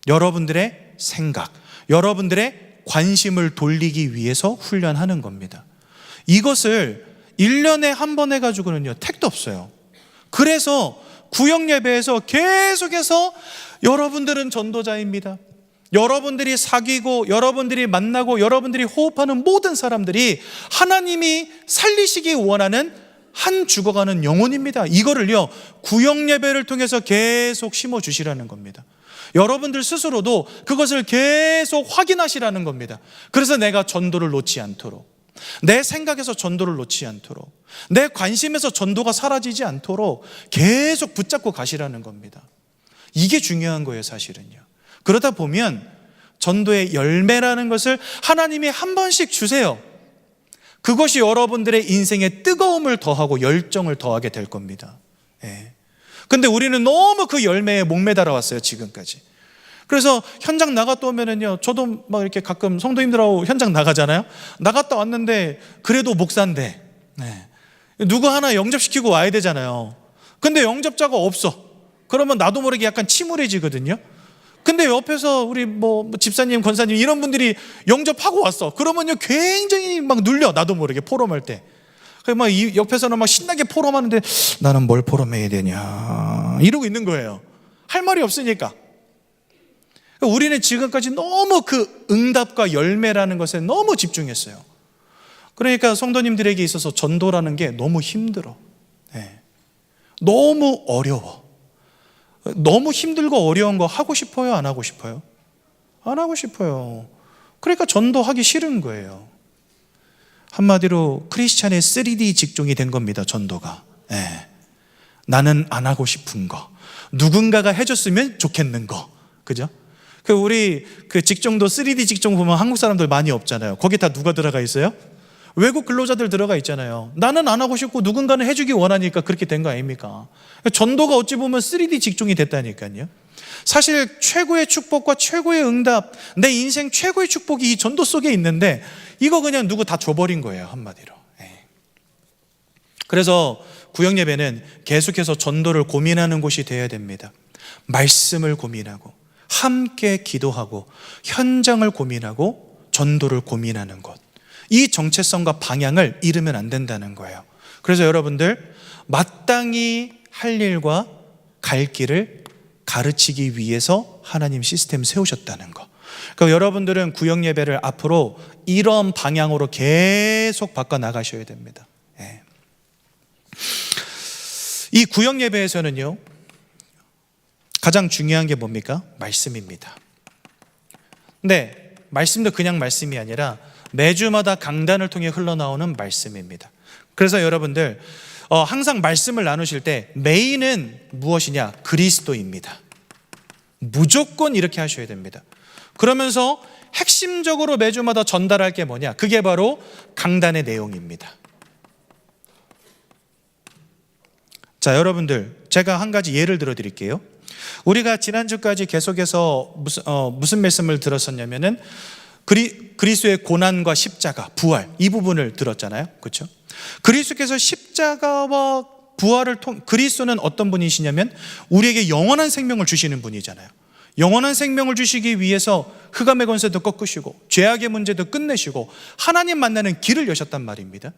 여러분들의 생각, 여러분들의 관심을 돌리기 위해서 훈련하는 겁니다. 이것을 1년에 한 번 해가지고는요, 택도 없어요. 그래서 구역예배에서 계속해서 여러분들은 전도자입니다, 여러분들이 사귀고 여러분들이 만나고 여러분들이 호흡하는 모든 사람들이 하나님이 살리시기 원하는 한 죽어가는 영혼입니다. 이거를요, 구역예배를 통해서 계속 심어주시라는 겁니다. 여러분들 스스로도 그것을 계속 확인하시라는 겁니다. 그래서 내가 전도를 놓지 않도록, 내 생각에서 전도를 놓지 않도록, 내 관심에서 전도가 사라지지 않도록 계속 붙잡고 가시라는 겁니다. 이게 중요한 거예요, 사실은요. 그러다 보면 전도의 열매라는 것을 하나님이 한 번씩 주세요. 그것이 여러분들의 인생에 뜨거움을 더하고 열정을 더하게 될 겁니다. 예. 근데 우리는 너무 그 열매에 목매달아 왔어요, 지금까지. 그래서 현장 나갔다 오면은요, 저도 막 이렇게 가끔 성도님들하고 현장 나가잖아요. 나갔다 왔는데 그래도 목사인데, 네, 누구 하나 영접시키고 와야 되잖아요. 근데 영접자가 없어. 그러면 나도 모르게 약간 침울해지거든요. 근데 옆에서 우리 뭐 집사님, 권사님 이런 분들이 영접하고 왔어. 그러면요, 굉장히 막 눌려, 나도 모르게 포럼할 때. 막 옆에서는 막 신나게 포럼하는데 나는 뭘 포럼해야 되냐 이러고 있는 거예요. 할 말이 없으니까. 우리는 지금까지 너무 그 응답과 열매라는 것에 너무 집중했어요. 그러니까 성도님들에게 있어서 전도라는 게 너무 힘들어. 네. 너무 어려워. 너무 힘들고 어려운 거 하고 싶어요, 안 하고 싶어요? 안 하고 싶어요. 그러니까 전도하기 싫은 거예요. 한마디로 크리스찬의 3D 직종이 된 겁니다, 전도가. 네. 나는 안 하고 싶은 거, 누군가가 해줬으면 좋겠는 거, 그죠? 우리 그 직종도 3D 직종 보면 한국 사람들 많이 없잖아요. 거기 다 누가 들어가 있어요? 외국 근로자들 들어가 있잖아요. 나는 안 하고 싶고 누군가는 해주기 원하니까 그렇게 된 거 아닙니까? 전도가 어찌 보면 3D 직종이 됐다니까요. 사실 최고의 축복과 최고의 응답, 내 인생 최고의 축복이 이 전도 속에 있는데 이거 그냥 누구 다 줘버린 거예요, 한마디로. 그래서 구역예배는 계속해서 전도를 고민하는 곳이 되어야 됩니다. 말씀을 고민하고 함께 기도하고 현장을 고민하고 전도를 고민하는 것, 이 정체성과 방향을 잃으면 안 된다는 거예요. 그래서 여러분들 마땅히 할 일과 갈 길을 가르치기 위해서 하나님 시스템 세우셨다는 거. 그러니까 여러분들은 구역예배를 앞으로 이런 방향으로 계속 바꿔나가셔야 됩니다. 이 구역예배에서는요, 가장 중요한 게 뭡니까? 말씀입니다. 근데 말씀도 그냥 말씀이 아니라 매주마다 강단을 통해 흘러나오는 말씀입니다. 그래서 여러분들 항상 말씀을 나누실 때 메인은 무엇이냐? 그리스도입니다. 무조건 이렇게 하셔야 됩니다. 그러면서 핵심적으로 매주마다 전달할 게 뭐냐? 그게 바로 강단의 내용입니다. 자, 여러분들, 제가 한 가지 예를 들어 드릴게요. 우리가 지난주까지 계속해서 무슨 말씀을 들었었냐면은 그리스도의 고난과 십자가, 부활, 이 부분을 들었잖아요. 그렇죠? 그리스도께서 십자가와 부활을 그리스도는 어떤 분이시냐면 우리에게 영원한 생명을 주시는 분이잖아요. 영원한 생명을 주시기 위해서 흑암의 권세도 꺾으시고 죄악의 문제도 끝내시고 하나님 만나는 길을 여셨단 말입니다.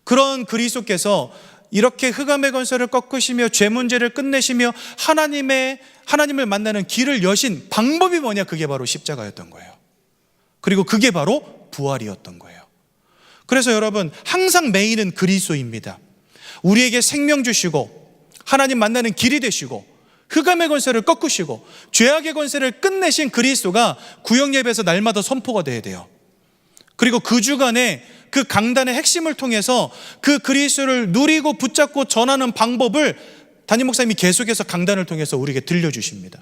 그런 그리스도께서 이렇게 흑암의 권세를 꺾으시며 죄 문제를 끝내시며 하나님을 만나는 길을 여신 방법이 뭐냐? 그게 바로 십자가였던 거예요. 그리고 그게 바로 부활이었던 거예요. 그래서 여러분, 항상 메인은 그리스도입니다. 우리에게 생명 주시고 하나님 만나는 길이 되시고 흑암의 권세를 꺾으시고 죄악의 권세를 끝내신 그리스도가 구역 예배에서 날마다 선포가 돼야 돼요. 그리고 그 주간에 그 강단의 핵심을 통해서 그 그리스도를 누리고 붙잡고 전하는 방법을 담임 목사님이 계속해서 강단을 통해서 우리에게 들려주십니다.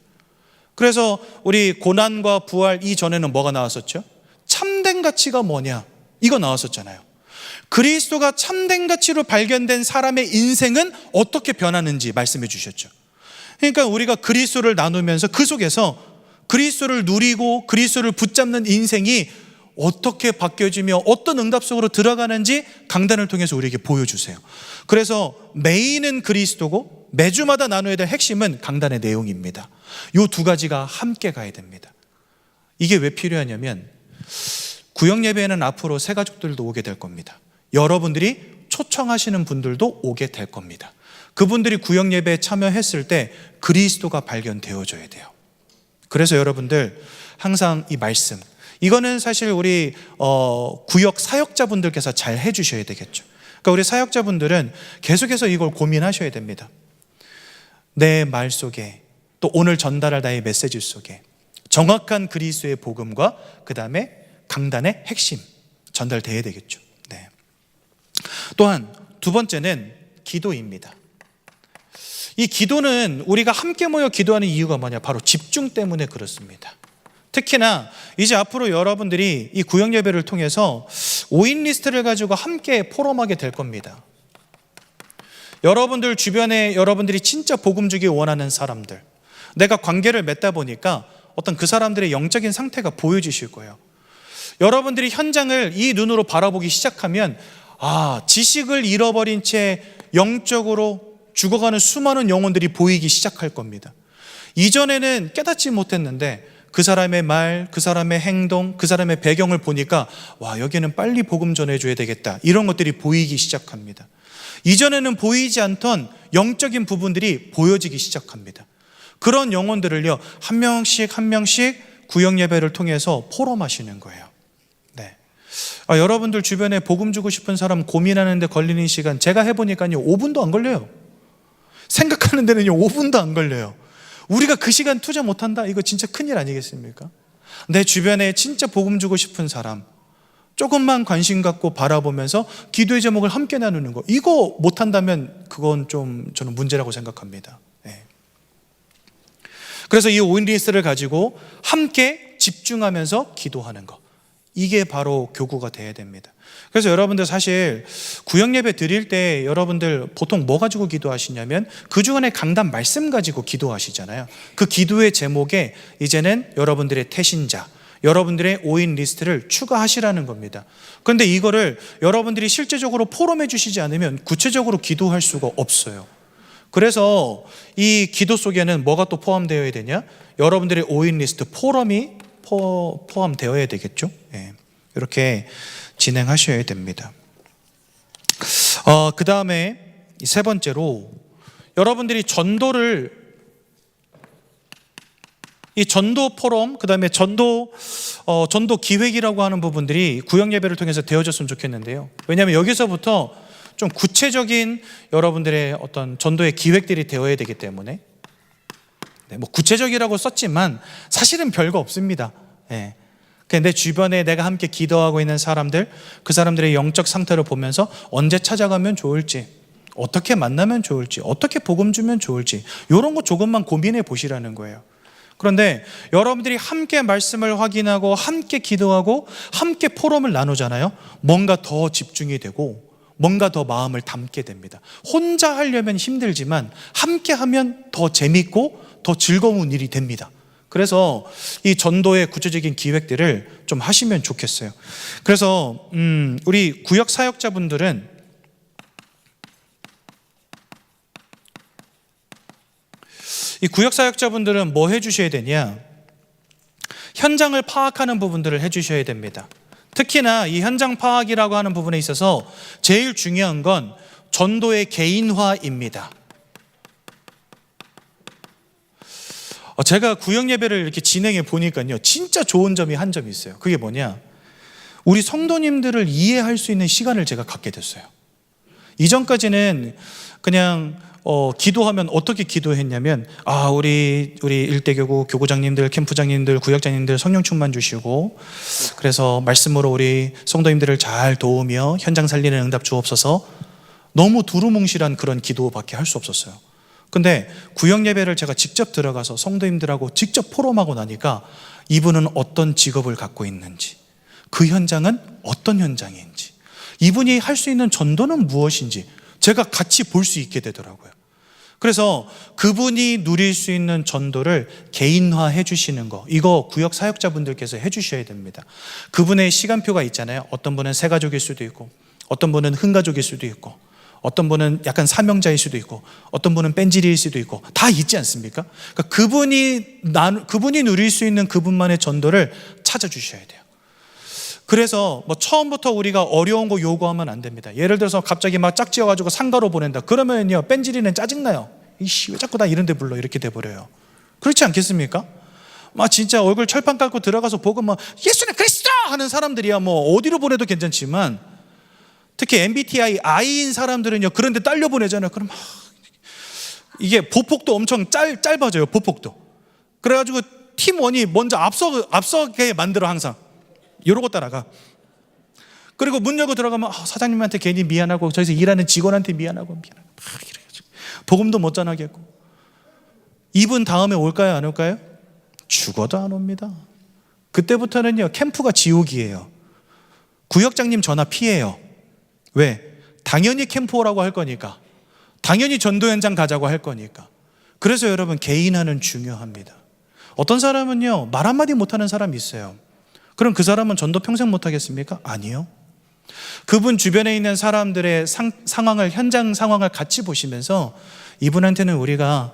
그래서 우리 고난과 부활 이전에는 뭐가 나왔었죠? 참된 가치가 뭐냐? 이거 나왔었잖아요. 그리스도가 참된 가치로 발견된 사람의 인생은 어떻게 변하는지 말씀해 주셨죠. 그러니까 우리가 그리스도를 나누면서 그 속에서 그리스도를 누리고 그리스도를 붙잡는 인생이 어떻게 바뀌어지며 어떤 응답 속으로 들어가는지 강단을 통해서 우리에게 보여주세요. 그래서 메인은 그리스도고 매주마다 나눠야 될 핵심은 강단의 내용입니다. 이 두 가지가 함께 가야 됩니다. 이게 왜 필요하냐면 구역 예배에는 앞으로 새 가족들도 오게 될 겁니다. 여러분들이 초청하시는 분들도 오게 될 겁니다. 그분들이 구역 예배에 참여했을 때 그리스도가 발견되어져야 돼요. 그래서 여러분들 항상 이 말씀, 이거는 사실 우리 구역 사역자분들께서 잘 해주셔야 되겠죠. 그러니까 우리 사역자분들은 계속해서 이걸 고민하셔야 됩니다. 내 말 속에 또 오늘 전달할 나의 메시지 속에 정확한 그리스도의 복음과 그 다음에 강단의 핵심 전달돼야 되겠죠. 네. 또한 두 번째는 기도입니다. 이 기도는 우리가 함께 모여 기도하는 이유가 뭐냐? 바로 집중 때문에 그렇습니다. 특히나 이제 앞으로 여러분들이 이 구역 예배를 통해서 5인 리스트를 가지고 함께 포럼하게 될 겁니다. 여러분들 주변에 여러분들이 진짜 복음 주기 원하는 사람들, 내가 관계를 맺다 보니까 어떤 그 사람들의 영적인 상태가 보여지실 거예요. 여러분들이 현장을 이 눈으로 바라보기 시작하면 지식을 잃어버린 채 영적으로 죽어가는 수많은 영혼들이 보이기 시작할 겁니다. 이전에는 깨닫지 못했는데 그 사람의 말, 그 사람의 행동, 그 사람의 배경을 보니까 여기는 빨리 복음 전해줘야 되겠다, 이런 것들이 보이기 시작합니다. 이전에는 보이지 않던 영적인 부분들이 보여지기 시작합니다. 그런 영혼들을요 한 명씩 한 명씩 구역 예배를 통해서 포럼하시는 거예요. 네. 여러분들 주변에 복음 주고 싶은 사람 고민하는데 걸리는 시간, 제가 해보니까요 5분도 안 걸려요. 생각하는 데는요 5분도 안 걸려요. 우리가 그 시간 투자 못한다? 이거 진짜 큰일 아니겠습니까? 내 주변에 진짜 복음 주고 싶은 사람 조금만 관심 갖고 바라보면서 기도의 제목을 함께 나누는 거, 이거 못한다면 그건 좀 저는 문제라고 생각합니다. 네. 그래서 이 5인 리스트를 가지고 함께 집중하면서 기도하는 거, 이게 바로 교구가 돼야 됩니다. 그래서 여러분들 사실 구역 예배 드릴 때 여러분들 보통 뭐 가지고 기도하시냐면 그 주간에 강단 말씀 가지고 기도하시잖아요. 그 기도의 제목에 이제는 여러분들의 태신자, 여러분들의 5인 리스트를 추가하시라는 겁니다. 그런데 이거를 여러분들이 실제적으로 포럼해 주시지 않으면 구체적으로 기도할 수가 없어요. 그래서 이 기도 속에는 뭐가 또 포함되어야 되냐? 여러분들의 5인 리스트 포럼이 포함되어야 되겠죠. 네. 이렇게 진행하셔야 됩니다. 그 다음에 세 번째로 여러분들이 이 전도 포럼, 그 다음에 전도 기획이라고 하는 부분들이 구역 예배를 통해서 되어졌으면 좋겠는데요. 왜냐하면 여기서부터 좀 구체적인 여러분들의 어떤 전도의 기획들이 되어야 되기 때문에, 네, 뭐 구체적이라고 썼지만 사실은 별거 없습니다. 네. 내 주변에 내가 함께 기도하고 있는 사람들, 그 사람들의 영적 상태를 보면서 언제 찾아가면 좋을지, 어떻게 만나면 좋을지, 어떻게 복음 주면 좋을지, 이런 거 조금만 고민해 보시라는 거예요. 그런데 여러분들이 함께 말씀을 확인하고 함께 기도하고 함께 포럼을 나누잖아요. 뭔가 더 집중이 되고 뭔가 더 마음을 담게 됩니다. 혼자 하려면 힘들지만 함께 하면 더 재밌고 더 즐거운 일이 됩니다. 그래서 이 전도의 구체적인 기획들을 좀 하시면 좋겠어요. 그래서 우리 구역 사역자분들은 이 구역 사역자분들은 뭐 해주셔야 되냐? 현장을 파악하는 부분들을 해주셔야 됩니다. 특히나 이 현장 파악이라고 하는 부분에 있어서 제일 중요한 건 전도의 개인화입니다. 제가 구역 예배를 이렇게 진행해 보니까요, 진짜 좋은 점이 한 점이 있어요. 그게 뭐냐? 우리 성도님들을 이해할 수 있는 시간을 제가 갖게 됐어요. 이전까지는 그냥 기도하면 어떻게 기도했냐면, 우리 일대교구 교구장님들, 캠프장님들, 구역장님들 성령 충만 주시고, 그래서 말씀으로 우리 성도님들을 잘 도우며 현장 살리는 응답 주옵소서. 너무 두루뭉실한 그런 기도밖에 할 수 없었어요. 근데 구역 예배를 제가 직접 들어가서 성도님들하고 직접 포럼하고 나니까 이분은 어떤 직업을 갖고 있는지, 그 현장은 어떤 현장인지, 이분이 할 수 있는 전도는 무엇인지 제가 같이 볼 수 있게 되더라고요. 그래서 그분이 누릴 수 있는 전도를 개인화해 주시는 거, 이거 구역 사역자분들께서 해 주셔야 됩니다. 그분의 시간표가 있잖아요. 어떤 분은 세 가족일 수도 있고, 어떤 분은 흥가족일 수도 있고, 어떤 분은 약간 사명자일 수도 있고, 어떤 분은 뺀질일 수도 있고, 다 있지 않습니까? 그러니까 그분이 누릴 수 있는 그분만의 전도를 찾아주셔야 돼요. 그래서 처음부터 우리가 어려운 거 요구하면 안 됩니다. 예를 들어서 갑자기 막 짝지어가지고 상가로 보낸다. 그러면요, 뺀질이는 짜증나요. 이씨, 왜 자꾸 나 이런 데 불러? 이렇게 돼버려요. 그렇지 않겠습니까? 막 진짜 얼굴 철판 깔고 들어가서 보고 예수는 그리스도! 하는 사람들이야 어디로 보내도 괜찮지만, 특히 MBTI I인 사람들은요, 그런데 딸려 보내잖아요. 그럼 이게 보폭도 엄청 짧아져요. 보폭도. 그래가지고 팀원이 먼저 앞서게 만들어. 항상 이러고 따라가. 그리고 문 열고 들어가면 사장님한테 괜히 미안하고, 저기서 일하는 직원한테 미안하고 막 이래가지고 복음도 못 전하겠고. 이분 다음에 올까요, 안 올까요? 죽어도 안 옵니다. 그때부터는요, 캠프가 지옥이에요. 구역장님 전화 피해요. 왜? 당연히 캠프 오라고 할 거니까, 당연히 전도 현장 가자고 할 거니까. 그래서 여러분, 개인화는 중요합니다. 어떤 사람은요, 말 한마디 못하는 사람이 있어요. 그럼 그 사람은 전도 평생 못하겠습니까? 아니요. 그분 주변에 있는 사람들의 상황을, 현장 상황을 같이 보시면서 이분한테는 우리가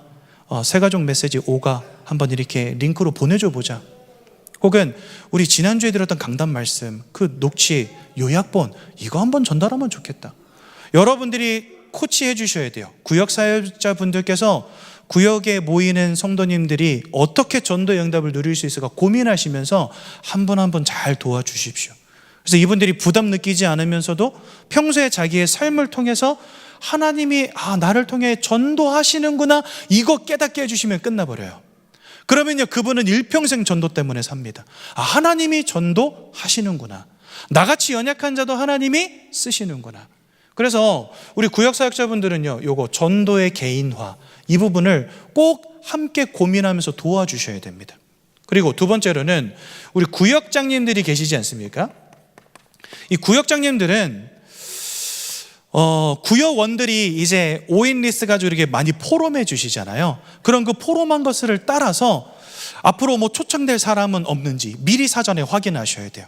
새가족 메시지 5가 한번 이렇게 링크로 보내줘 보자. 혹은 우리 지난주에 들었던 강단 말씀, 그 녹취 요약본, 이거 한번 전달하면 좋겠다. 여러분들이 코치해 주셔야 돼요. 구역 사역자분들께서 구역에 모이는 성도님들이 어떻게 전도의 응답을 누릴 수 있을까 고민하시면서 한 분 한 분 잘 도와주십시오. 그래서 이분들이 부담 느끼지 않으면서도 평소에 자기의 삶을 통해서 하나님이 나를 통해 전도하시는구나, 이거 깨닫게 해주시면 끝나버려요. 그러면요, 그분은 일평생 전도 때문에 삽니다. 하나님이 전도하시는구나, 나같이 연약한 자도 하나님이 쓰시는구나. 그래서 우리 구역사역자분들은요, 요거 전도의 개인화, 이 부분을 꼭 함께 고민하면서 도와주셔야 됩니다. 그리고 두 번째로는 우리 구역장님들이 계시지 않습니까? 이 구역장님들은 구역원들이 이제 5인 리스트 가지고 이렇게 많이 포럼해 주시잖아요. 그런 그 포럼한 것을 따라서 앞으로 초청될 사람은 없는지 미리 사전에 확인하셔야 돼요.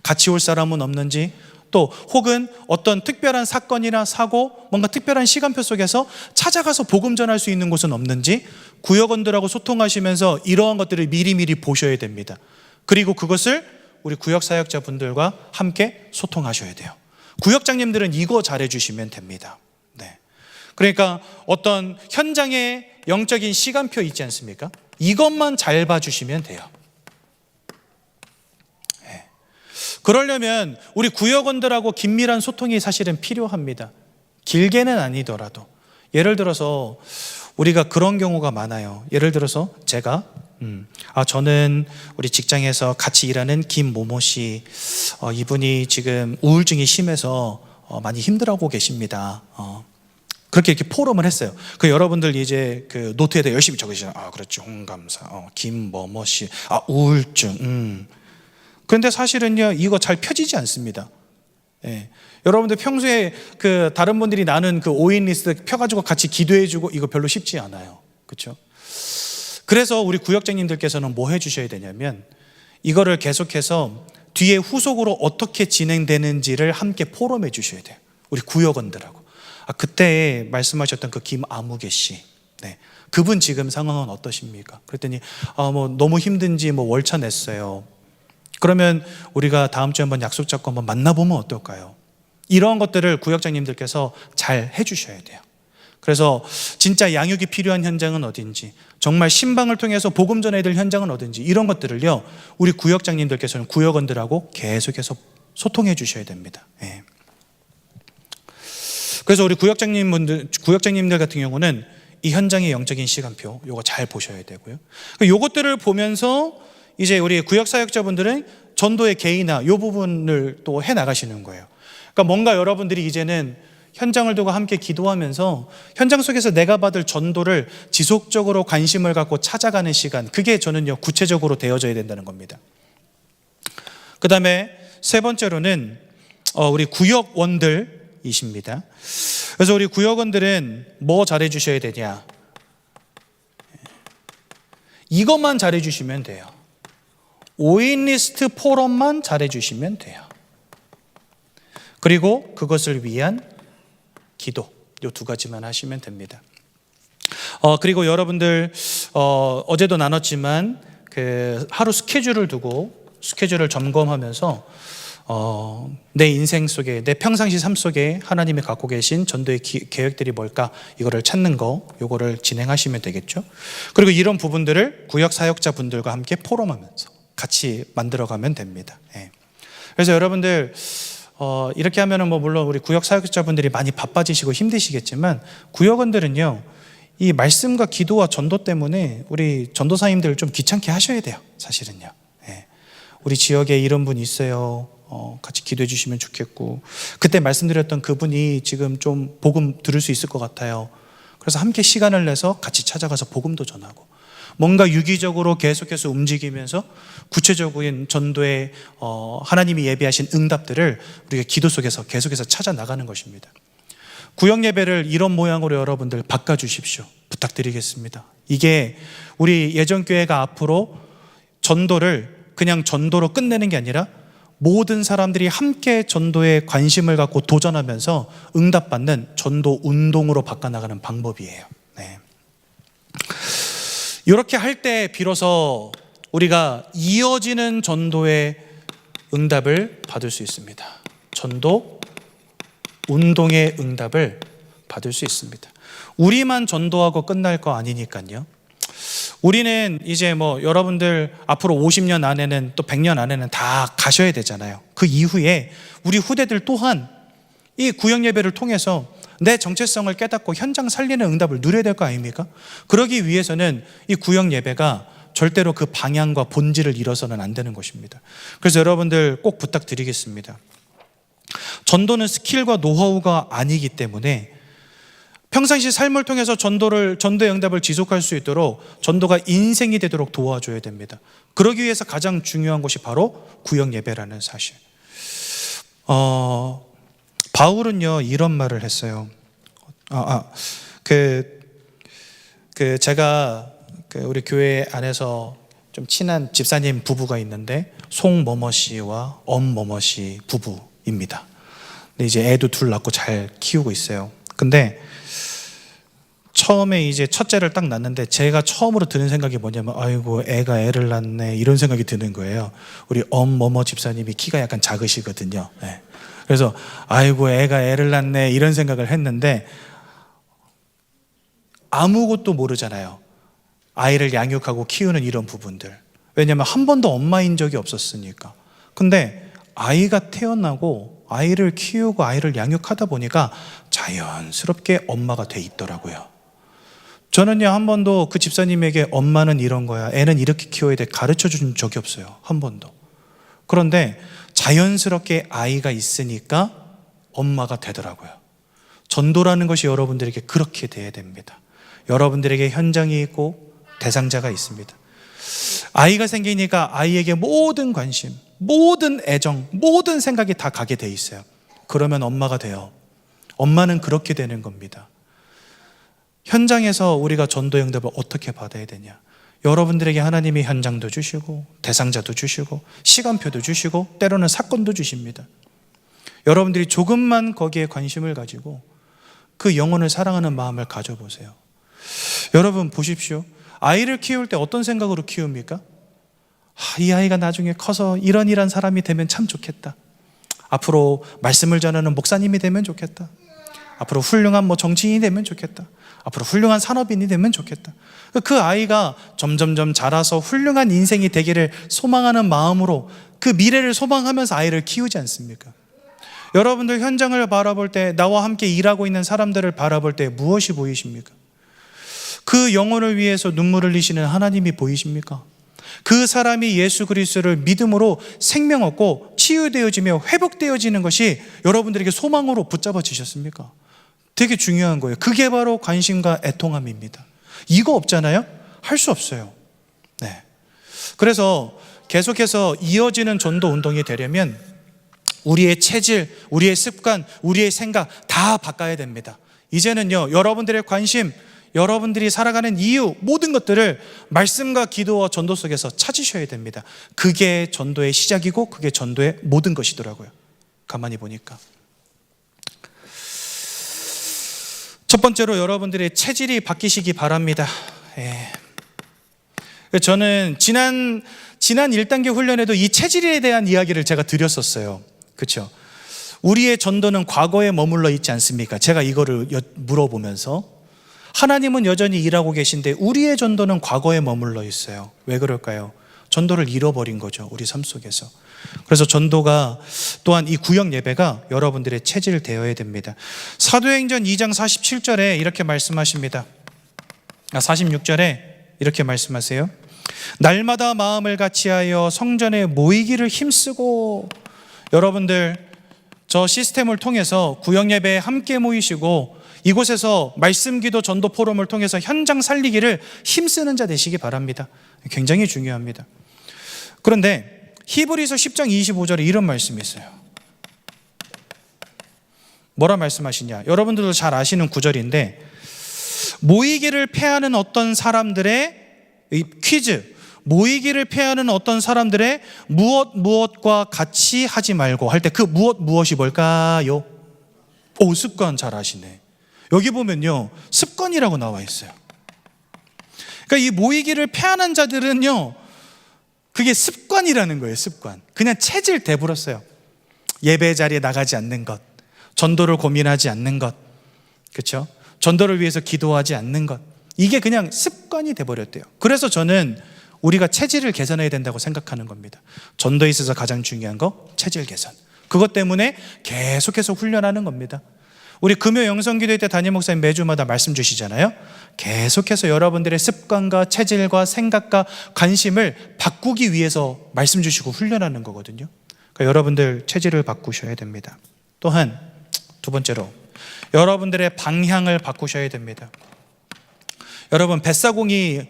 같이 올 사람은 없는지, 또 혹은 어떤 특별한 사건이나 사고, 뭔가 특별한 시간표 속에서 찾아가서 복음 전할 수 있는 곳은 없는지 구역원들하고 소통하시면서 이러한 것들을 미리미리 보셔야 됩니다. 그리고 그것을 우리 구역사역자분들과 함께 소통하셔야 돼요. 구역장님들은 이거 잘해주시면 됩니다. 네. 그러니까 어떤 현장의 영적인 시간표 있지 않습니까? 이것만 잘 봐주시면 돼요. 네. 그러려면 우리 구역원들하고 긴밀한 소통이 사실은 필요합니다. 길게는 아니더라도. 예를 들어서 우리가 그런 경우가 많아요. 예를 들어서 제가 저는 우리 직장에서 같이 일하는 김모모 씨, 이분이 지금 우울증이 심해서 많이 힘들어하고 계십니다. 그렇게 이렇게 포럼을 했어요. 그 여러분들 이제 그 노트에다 열심히 적으시잖아요. 그렇죠, 홍감사, 김모모 씨, 우울증. 그런데 사실은요, 이거 잘 펴지지 않습니다. 예. 여러분들 평소에 그 다른 분들이 나눈 그 5인 리스트 펴가지고 같이 기도해주고, 이거 별로 쉽지 않아요. 그렇죠? 그래서 우리 구역장님들께서는 뭐 해주셔야 되냐면, 이거를 계속해서 뒤에 후속으로 어떻게 진행되는지를 함께 포럼해 주셔야 돼요. 우리 구역원들하고. 그때 말씀하셨던 그 김아무개 씨, 네, 그분 지금 상황은 어떠십니까? 그랬더니 너무 힘든지 월차 냈어요. 그러면 우리가 다음 주에 한번 약속 잡고 한번 만나보면 어떨까요? 이런 것들을 구역장님들께서 잘 해주셔야 돼요. 그래서 진짜 양육이 필요한 현장은 어딘지, 정말 신방을 통해서 복음 전해야 될 현장은 어딘지, 이런 것들을요, 우리 구역장님들께서는 구역원들하고 계속해서 소통해 주셔야 됩니다. 예. 그래서 우리 구역장님들 같은 경우는 이 현장의 영적인 시간표 요거 잘 보셔야 되고요. 요것들을 보면서 이제 우리 구역사역자분들은 전도의 개인화 요 부분을 또 해 나가시는 거예요. 그러니까 뭔가 여러분들이 이제는 현장을 두고 함께 기도하면서 현장 속에서 내가 받을 전도를 지속적으로 관심을 갖고 찾아가는 시간, 그게 저는요 구체적으로 되어져야 된다는 겁니다. 그 다음에 세 번째로는 우리 구역원들이십니다. 그래서 우리 구역원들은 뭐 잘해 주셔야 되냐, 이것만 잘해 주시면 돼요. 5인 리스트 포럼만 잘해 주시면 돼요. 그리고 그것을 위한 기도, 이 두 가지만 하시면 됩니다. 그리고 여러분들 어제도 나눴지만 그 하루 스케줄을 두고 스케줄을 점검하면서 내 인생 속에, 내 평상시 삶 속에 하나님이 갖고 계신 전도의 계획들이 뭘까, 이거를 찾는 거, 요거를 진행하시면 되겠죠. 그리고 이런 부분들을 구역 사역자 분들과 함께 포럼하면서 같이 만들어가면 됩니다. 그래서 여러분들 이렇게 하면은 뭐 물론 우리 구역 사역자분들이 많이 바빠지시고 힘드시겠지만, 구역원들은요 이 말씀과 기도와 전도 때문에 우리 전도사님들 좀 귀찮게 하셔야 돼요. 사실은요. 우리 지역에 이런 분 있어요. 같이 기도해 주시면 좋겠고, 그때 말씀드렸던 그분이 지금 좀 복음 들을 수 있을 것 같아요. 그래서 함께 시간을 내서 같이 찾아가서 복음도 전하고, 뭔가 유기적으로 계속해서 움직이면서 구체적인 전도에 하나님이 예비하신 응답들을 우리가 기도 속에서 계속해서 찾아 나가는 것입니다. 구역 예배를 이런 모양으로 여러분들 바꿔주십시오. 부탁드리겠습니다. 이게 우리 예전교회가 앞으로 전도를 그냥 전도로 끝내는 게 아니라 모든 사람들이 함께 전도에 관심을 갖고 도전하면서 응답받는 전도 운동으로 바꿔나가는 방법이에요. 이렇게 할 때 비로소 우리가 이어지는 전도의 응답을 받을 수 있습니다. 전도 운동의 응답을 받을 수 있습니다. 우리만 전도하고 끝날 거 아니니까요. 우리는 이제 뭐 여러분들 앞으로 50년 안에는 또 100년 안에는 다 가셔야 되잖아요. 그 이후에 우리 후대들 또한 이 구역 예배를 통해서 내 정체성을 깨닫고 현장 살리는 응답을 누려야 될 거 아닙니까? 그러기 위해서는 이 구역 예배가 절대로 그 방향과 본질을 잃어서는 안 되는 것입니다. 그래서 여러분들 꼭 부탁드리겠습니다. 전도는 스킬과 노하우가 아니기 때문에 평상시 삶을 통해서 전도의 응답을 지속할 수 있도록 전도가 인생이 되도록 도와줘야 됩니다. 그러기 위해서 가장 중요한 것이 바로 구역 예배라는 사실. 바울은요 이런 말을 했어요. 제가 우리 교회 안에서 좀 친한 집사님 부부가 있는데 송머머 씨와 엄머머 씨 부부입니다. 근데 이제 애도 둘 낳고 잘 키우고 있어요. 근데 처음에 이제 첫째를 딱 낳는데 제가 처음으로 드는 생각이 뭐냐면, 아이고 애가 애를 낳네, 이런 생각이 드는 거예요. 우리 엄머머 집사님이 키가 약간 작으시거든요. 그래서 아이고 애가 애를 낳네, 이런 생각을 했는데 아무것도 모르잖아요. 아이를 양육하고 키우는 이런 부분들. 왜냐하면 한 번도 엄마인 적이 없었으니까. 근데 아이가 태어나고 아이를 키우고 아이를 양육하다 보니까 자연스럽게 엄마가 돼 있더라고요. 저는요 한 번도 그 집사님에게 엄마는 이런 거야, 애는 이렇게 키워야 돼, 가르쳐 준 적이 없어요. 한 번도. 그런데 자연스럽게 아이가 있으니까 엄마가 되더라고요. 전도라는 것이 여러분들에게 그렇게 돼야 됩니다. 여러분들에게 현장이 있고 대상자가 있습니다. 아이가 생기니까 아이에게 모든 관심, 모든 애정, 모든 생각이 다 가게 돼 있어요. 그러면 엄마가 돼요. 엄마는 그렇게 되는 겁니다. 현장에서 우리가 전도의 응답을 어떻게 받아야 되냐? 여러분들에게 하나님이 현장도 주시고 대상자도 주시고 시간표도 주시고 때로는 사건도 주십니다. 여러분들이 조금만 거기에 관심을 가지고 그 영혼을 사랑하는 마음을 가져보세요. 여러분 보십시오. 아이를 키울 때 어떤 생각으로 키웁니까? 이 아이가 나중에 커서 이런 사람이 되면 참 좋겠다. 앞으로 말씀을 전하는 목사님이 되면 좋겠다. 앞으로 훌륭한 정치인이 되면 좋겠다. 앞으로 훌륭한 산업인이 되면 좋겠다. 그 아이가 점점점 자라서 훌륭한 인생이 되기를 소망하는 마음으로 그 미래를 소망하면서 아이를 키우지 않습니까? 여러분들 현장을 바라볼 때, 나와 함께 일하고 있는 사람들을 바라볼 때 무엇이 보이십니까? 그 영혼을 위해서 눈물을 흘리시는 하나님이 보이십니까? 그 사람이 예수 그리스도를 믿음으로 생명 얻고 치유되어지며 회복되어지는 것이 여러분들에게 소망으로 붙잡아지셨습니까? 되게 중요한 거예요. 그게 바로 관심과 애통함입니다. 이거 없잖아요? 할 수 없어요. 네. 그래서 계속해서 이어지는 전도 운동이 되려면 우리의 체질, 우리의 습관, 우리의 생각 다 바꿔야 됩니다. 이제는요, 여러분들의 관심, 여러분들이 살아가는 이유, 모든 것들을 말씀과 기도와 전도 속에서 찾으셔야 됩니다. 그게 전도의 시작이고 그게 전도의 모든 것이더라고요. 가만히 보니까. 첫 번째로 여러분들의 체질이 바뀌시기 바랍니다. 저는 지난 1단계 훈련에도 이 체질에 대한 이야기를 제가 드렸었어요. 그렇죠? 우리의 전도는 과거에 머물러 있지 않습니까? 제가 이거를 물어보면서 하나님은 여전히 일하고 계신데 우리의 전도는 과거에 머물러 있어요. 왜 그럴까요? 전도를 잃어버린 거죠, 우리 삶 속에서. 그래서 전도가 또한 이 구역 예배가 여러분들의 체질 되어야 됩니다. 사도행전 2장 47절에 이렇게 말씀하십니다. 46절에 이렇게 말씀하세요. 날마다 마음을 같이하여 성전에 모이기를 힘쓰고. 여러분들, 저 시스템을 통해서 구역 예배에 함께 모이시고 이곳에서 말씀 기도 전도 포럼을 통해서 현장 살리기를 힘쓰는 자 되시기 바랍니다. 굉장히 중요합니다. 그런데 히브리서 10장 25절에 이런 말씀이 있어요. 뭐라 말씀하시냐? 여러분들도 잘 아시는 구절인데, 모이기를 패하는 어떤 사람들의 퀴즈, 모이기를 패하는 어떤 사람들의 무엇과 같이 하지 말고 할 때 그 무엇이 뭘까요? 습관 잘 아시네. 여기 보면요, 습관이라고 나와 있어요. 그러니까 이 모이기를 패하는 자들은요, 그게 습관이라는 거예요. 습관. 그냥 체질 돼버렸어요. 예배 자리에 나가지 않는 것, 전도를 고민하지 않는 것, 그렇죠? 전도를 위해서 기도하지 않는 것, 이게 그냥 습관이 돼버렸대요. 그래서 저는 우리가 체질을 개선해야 된다고 생각하는 겁니다. 전도에 있어서 가장 중요한 거 체질 개선. 그것 때문에 계속해서 훈련하는 겁니다. 우리 금요 영성기도회 때 담임 목사님 매주마다 말씀 주시잖아요. 계속해서 여러분들의 습관과 체질과 생각과 관심을 바꾸기 위해서 말씀 주시고 훈련하는 거거든요. 그러니까 여러분들 체질을 바꾸셔야 됩니다. 또한 두 번째로 여러분들의 방향을 바꾸셔야 됩니다. 여러분, 뱃사공이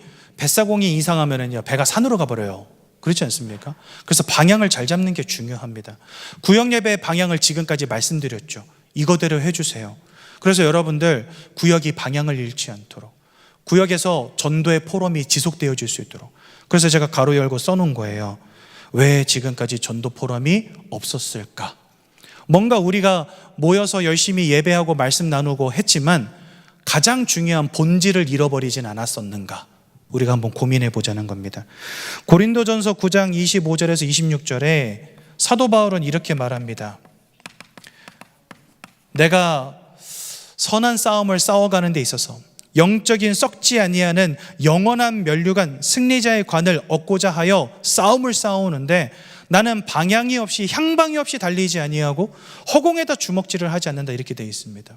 이상하면은요, 배가 산으로 가버려요. 그렇지 않습니까? 그래서 방향을 잘 잡는 게 중요합니다. 구역 예배의 방향을 지금까지 말씀드렸죠. 이거대로 해주세요. 그래서 여러분들 구역이 방향을 잃지 않도록, 구역에서 전도의 포럼이 지속되어질 수 있도록. 그래서 제가 가로 열고 써놓은 거예요. 왜 지금까지 전도 포럼이 없었을까? 뭔가 우리가 모여서 열심히 예배하고 말씀 나누고 했지만 가장 중요한 본질을 잃어버리진 않았었는가? 우리가 한번 고민해 보자는 겁니다. 고린도전서 9장 25절에서 26절에 사도 바울은 이렇게 말합니다. 내가 선한 싸움을 싸워가는 데 있어서 영적인 썩지 아니하는 영원한 면류관 승리자의 관을 얻고자 하여 싸움을 싸우는데 나는 방향이 없이 향방이 없이 달리지 아니하고 허공에다 주먹질을 하지 않는다, 이렇게 되어 있습니다.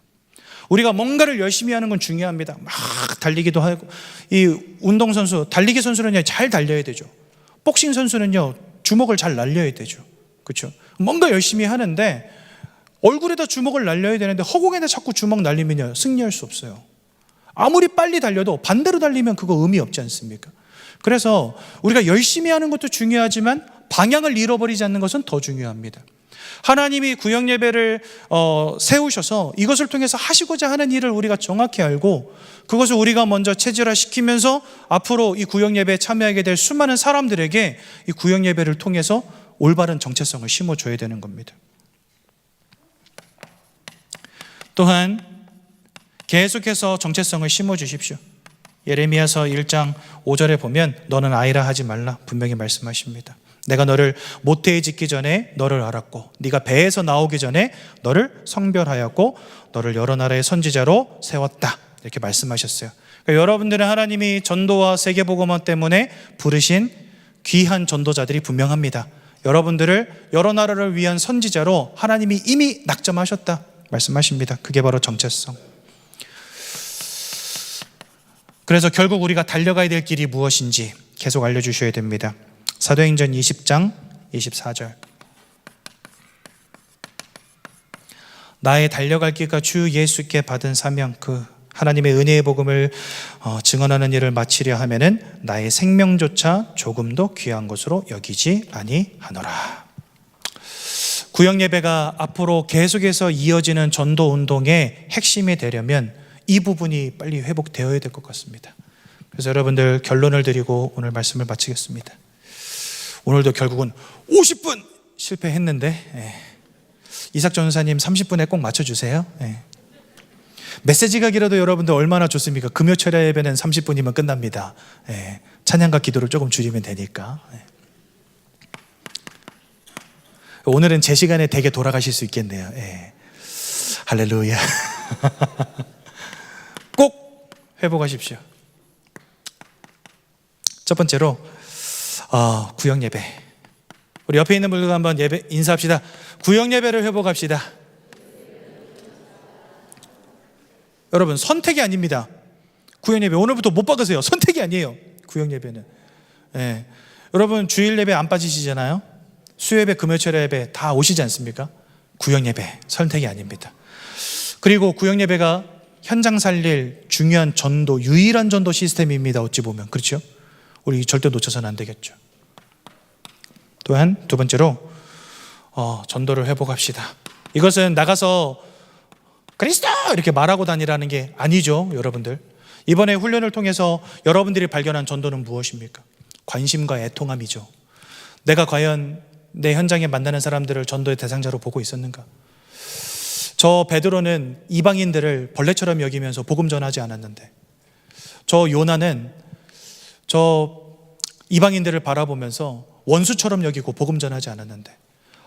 우리가 뭔가를 열심히 하는 건 중요합니다. 막 달리기도 하고, 이 운동선수, 달리기 선수는요, 잘 달려야 되죠. 복싱 선수는요, 주먹을 잘 날려야 되죠. 그렇죠? 뭔가 열심히 하는데 얼굴에다 주먹을 날려야 되는데 허공에다 자꾸 주먹 날리면요, 승리할 수 없어요. 아무리 빨리 달려도 반대로 달리면 그거 의미 없지 않습니까? 그래서 우리가 열심히 하는 것도 중요하지만 방향을 잃어버리지 않는 것은 더 중요합니다. 하나님이 구역 예배를 세우셔서 이것을 통해서 하시고자 하는 일을 우리가 정확히 알고 그것을 우리가 먼저 체질화시키면서 앞으로 이 구역 예배에 참여하게 될 수많은 사람들에게 이 구역 예배를 통해서 올바른 정체성을 심어줘야 되는 겁니다. 또한 계속해서 정체성을 심어주십시오. 예레미야서 1장 5절에 보면 너는 아이라 하지 말라 분명히 말씀하십니다. 내가 너를 모태에 짓기 전에 너를 알았고 네가 배에서 나오기 전에 너를 성별하였고 너를 여러 나라의 선지자로 세웠다, 이렇게 말씀하셨어요. 그러니까 여러분들은 하나님이 전도와 세계복음화 때문에 부르신 귀한 전도자들이 분명합니다. 여러분들을 여러 나라를 위한 선지자로 하나님이 이미 낙점하셨다 말씀하십니다. 그게 바로 정체성. 그래서 결국 우리가 달려가야 될 길이 무엇인지 계속 알려주셔야 됩니다. 사도행전 20장 24절. 나의 달려갈 길과 주 예수께 받은 사명, 그 하나님의 은혜의 복음을 증언하는 일을 마치려 하면은 나의 생명조차 조금도 귀한 것으로 여기지 아니하노라. 구역 예배가 앞으로 계속해서 이어지는 전도 운동의 핵심이 되려면 이 부분이 빨리 회복되어야 될 것 같습니다. 그래서 여러분들 결론을 드리고 오늘 말씀을 마치겠습니다. 오늘도 결국은 50분 실패했는데 이삭 전사님 30분에 꼭 맞춰주세요. 메시지가 길어도 여러분들 얼마나 좋습니까? 금요 철야 예배는 30분이면 끝납니다. 찬양과 기도를 조금 줄이면 되니까. 오늘은 제 시간에 되게 돌아가실 수 있겠네요. 할렐루야. 꼭 회복하십시오. 첫 번째로 구역 예배. 우리 옆에 있는 분들과 한번 예배 인사합시다. 구역 예배를 회복합시다. 여러분, 선택이 아닙니다. 구역 예배 오늘부터 못 박으세요. 선택이 아니에요. 구역 예배는. 여러분 주일 예배 안 빠지시잖아요. 수요예배, 금요철 예배 다 오시지 않습니까? 구역 예배 선택이 아닙니다. 그리고 구역 예배가 현장 살릴 중요한 전도, 유일한 전도 시스템입니다. 어찌 보면 그렇죠? 우리 절대 놓쳐서는 안 되겠죠. 또한 두 번째로 전도를 회복합시다. 이것은 나가서 그리스도 이렇게 말하고 다니라는 게 아니죠. 여러분들, 이번에 훈련을 통해서 여러분들이 발견한 전도는 무엇입니까? 관심과 애통함이죠. 내가 과연 내 현장에 만나는 사람들을 전도의 대상자로 보고 있었는가? 저 베드로는 이방인들을 벌레처럼 여기면서 복음 전하지 않았는데, 저 요나는 저 이방인들을 바라보면서 원수처럼 여기고 복음 전하지 않았는데,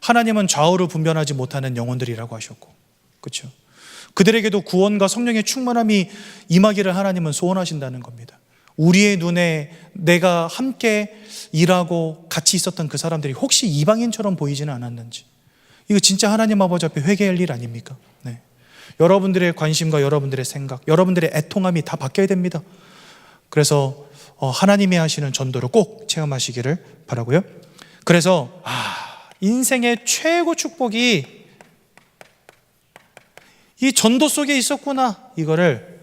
하나님은 좌우를 분별하지 못하는 영혼들이라고 하셨고, 그렇죠? 그들에게도 구원과 성령의 충만함이 임하기를 하나님은 소원하신다는 겁니다. 우리의 눈에 내가 함께 일하고 같이 있었던 그 사람들이 혹시 이방인처럼 보이지는 않았는지, 이거 진짜 하나님 아버지 앞에 회개할 일 아닙니까? 여러분들의 관심과 여러분들의 생각, 여러분들의 애통함이 다 바뀌어야 됩니다. 그래서 하나님이 하시는 전도를 꼭 체험하시기를 바라고요. 그래서 인생의 최고 축복이 이 전도 속에 있었구나, 이거를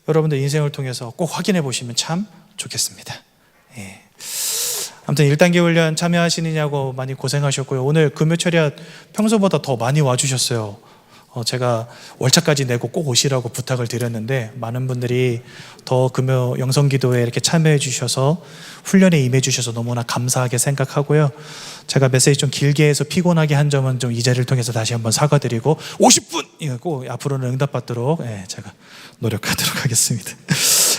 여러분들 인생을 통해서 꼭 확인해 보시면 참 좋겠습니다. 아무튼 1단계 훈련 참여하시느냐고 많이 고생하셨고요. 오늘 금요철야 평소보다 더 많이 와주셨어요. 제가 월차까지 내고 꼭 오시라고 부탁을 드렸는데 많은 분들이 더 금요 영성기도에 이렇게 참여해 주셔서 훈련에 임해 주셔서 너무나 감사하게 생각하고요. 제가 메시지 좀 길게 해서 피곤하게 한 점은 좀 이 자리를 통해서 다시 한번 사과드리고 50분! 이거 꼭 앞으로는 응답받도록 제가 노력하도록 하겠습니다.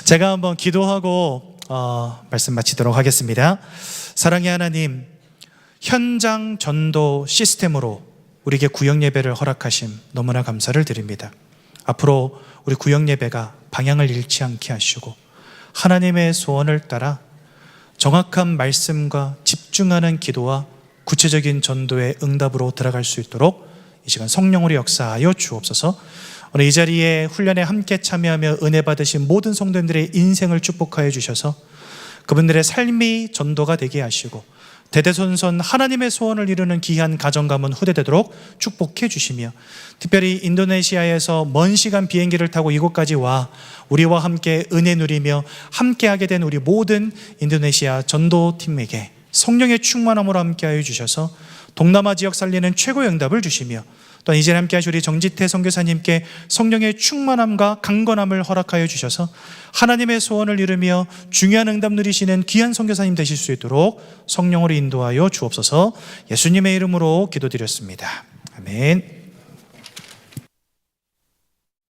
제가 한번 기도하고 말씀 마치도록 하겠습니다. 사랑의 하나님, 현장 전도 시스템으로 우리에게 구역 예배를 허락하심 너무나 감사를 드립니다. 앞으로 우리 구역 예배가 방향을 잃지 않게 하시고 하나님의 소원을 따라 정확한 말씀과 집중하는 기도와 구체적인 전도의 응답으로 들어갈 수 있도록 이 시간 성령으로 역사하여 주옵소서. 오늘 이 자리에 훈련에 함께 참여하며 은혜 받으신 모든 성도님들의 인생을 축복하여 주셔서 그분들의 삶이 전도가 되게 하시고 대대손손 하나님의 소원을 이루는 귀한 가정 가문 후대되도록 축복해 주시며, 특별히 인도네시아에서 먼 시간 비행기를 타고 이곳까지 와 우리와 함께 은혜 누리며 함께하게 된 우리 모든 인도네시아 전도팀에게 성령의 충만함으로 함께하여 주셔서 동남아 지역 살리는 최고의 응답을 주시며, 또한 이제 함께 하실 우리 정지태 선교사님께 성령의 충만함과 강건함을 허락하여 주셔서 하나님의 소원을 이루며 중요한 응답 누리시는 귀한 선교사님 되실 수 있도록 성령으로 인도하여 주옵소서. 예수님의 이름으로 기도드렸습니다. 아멘.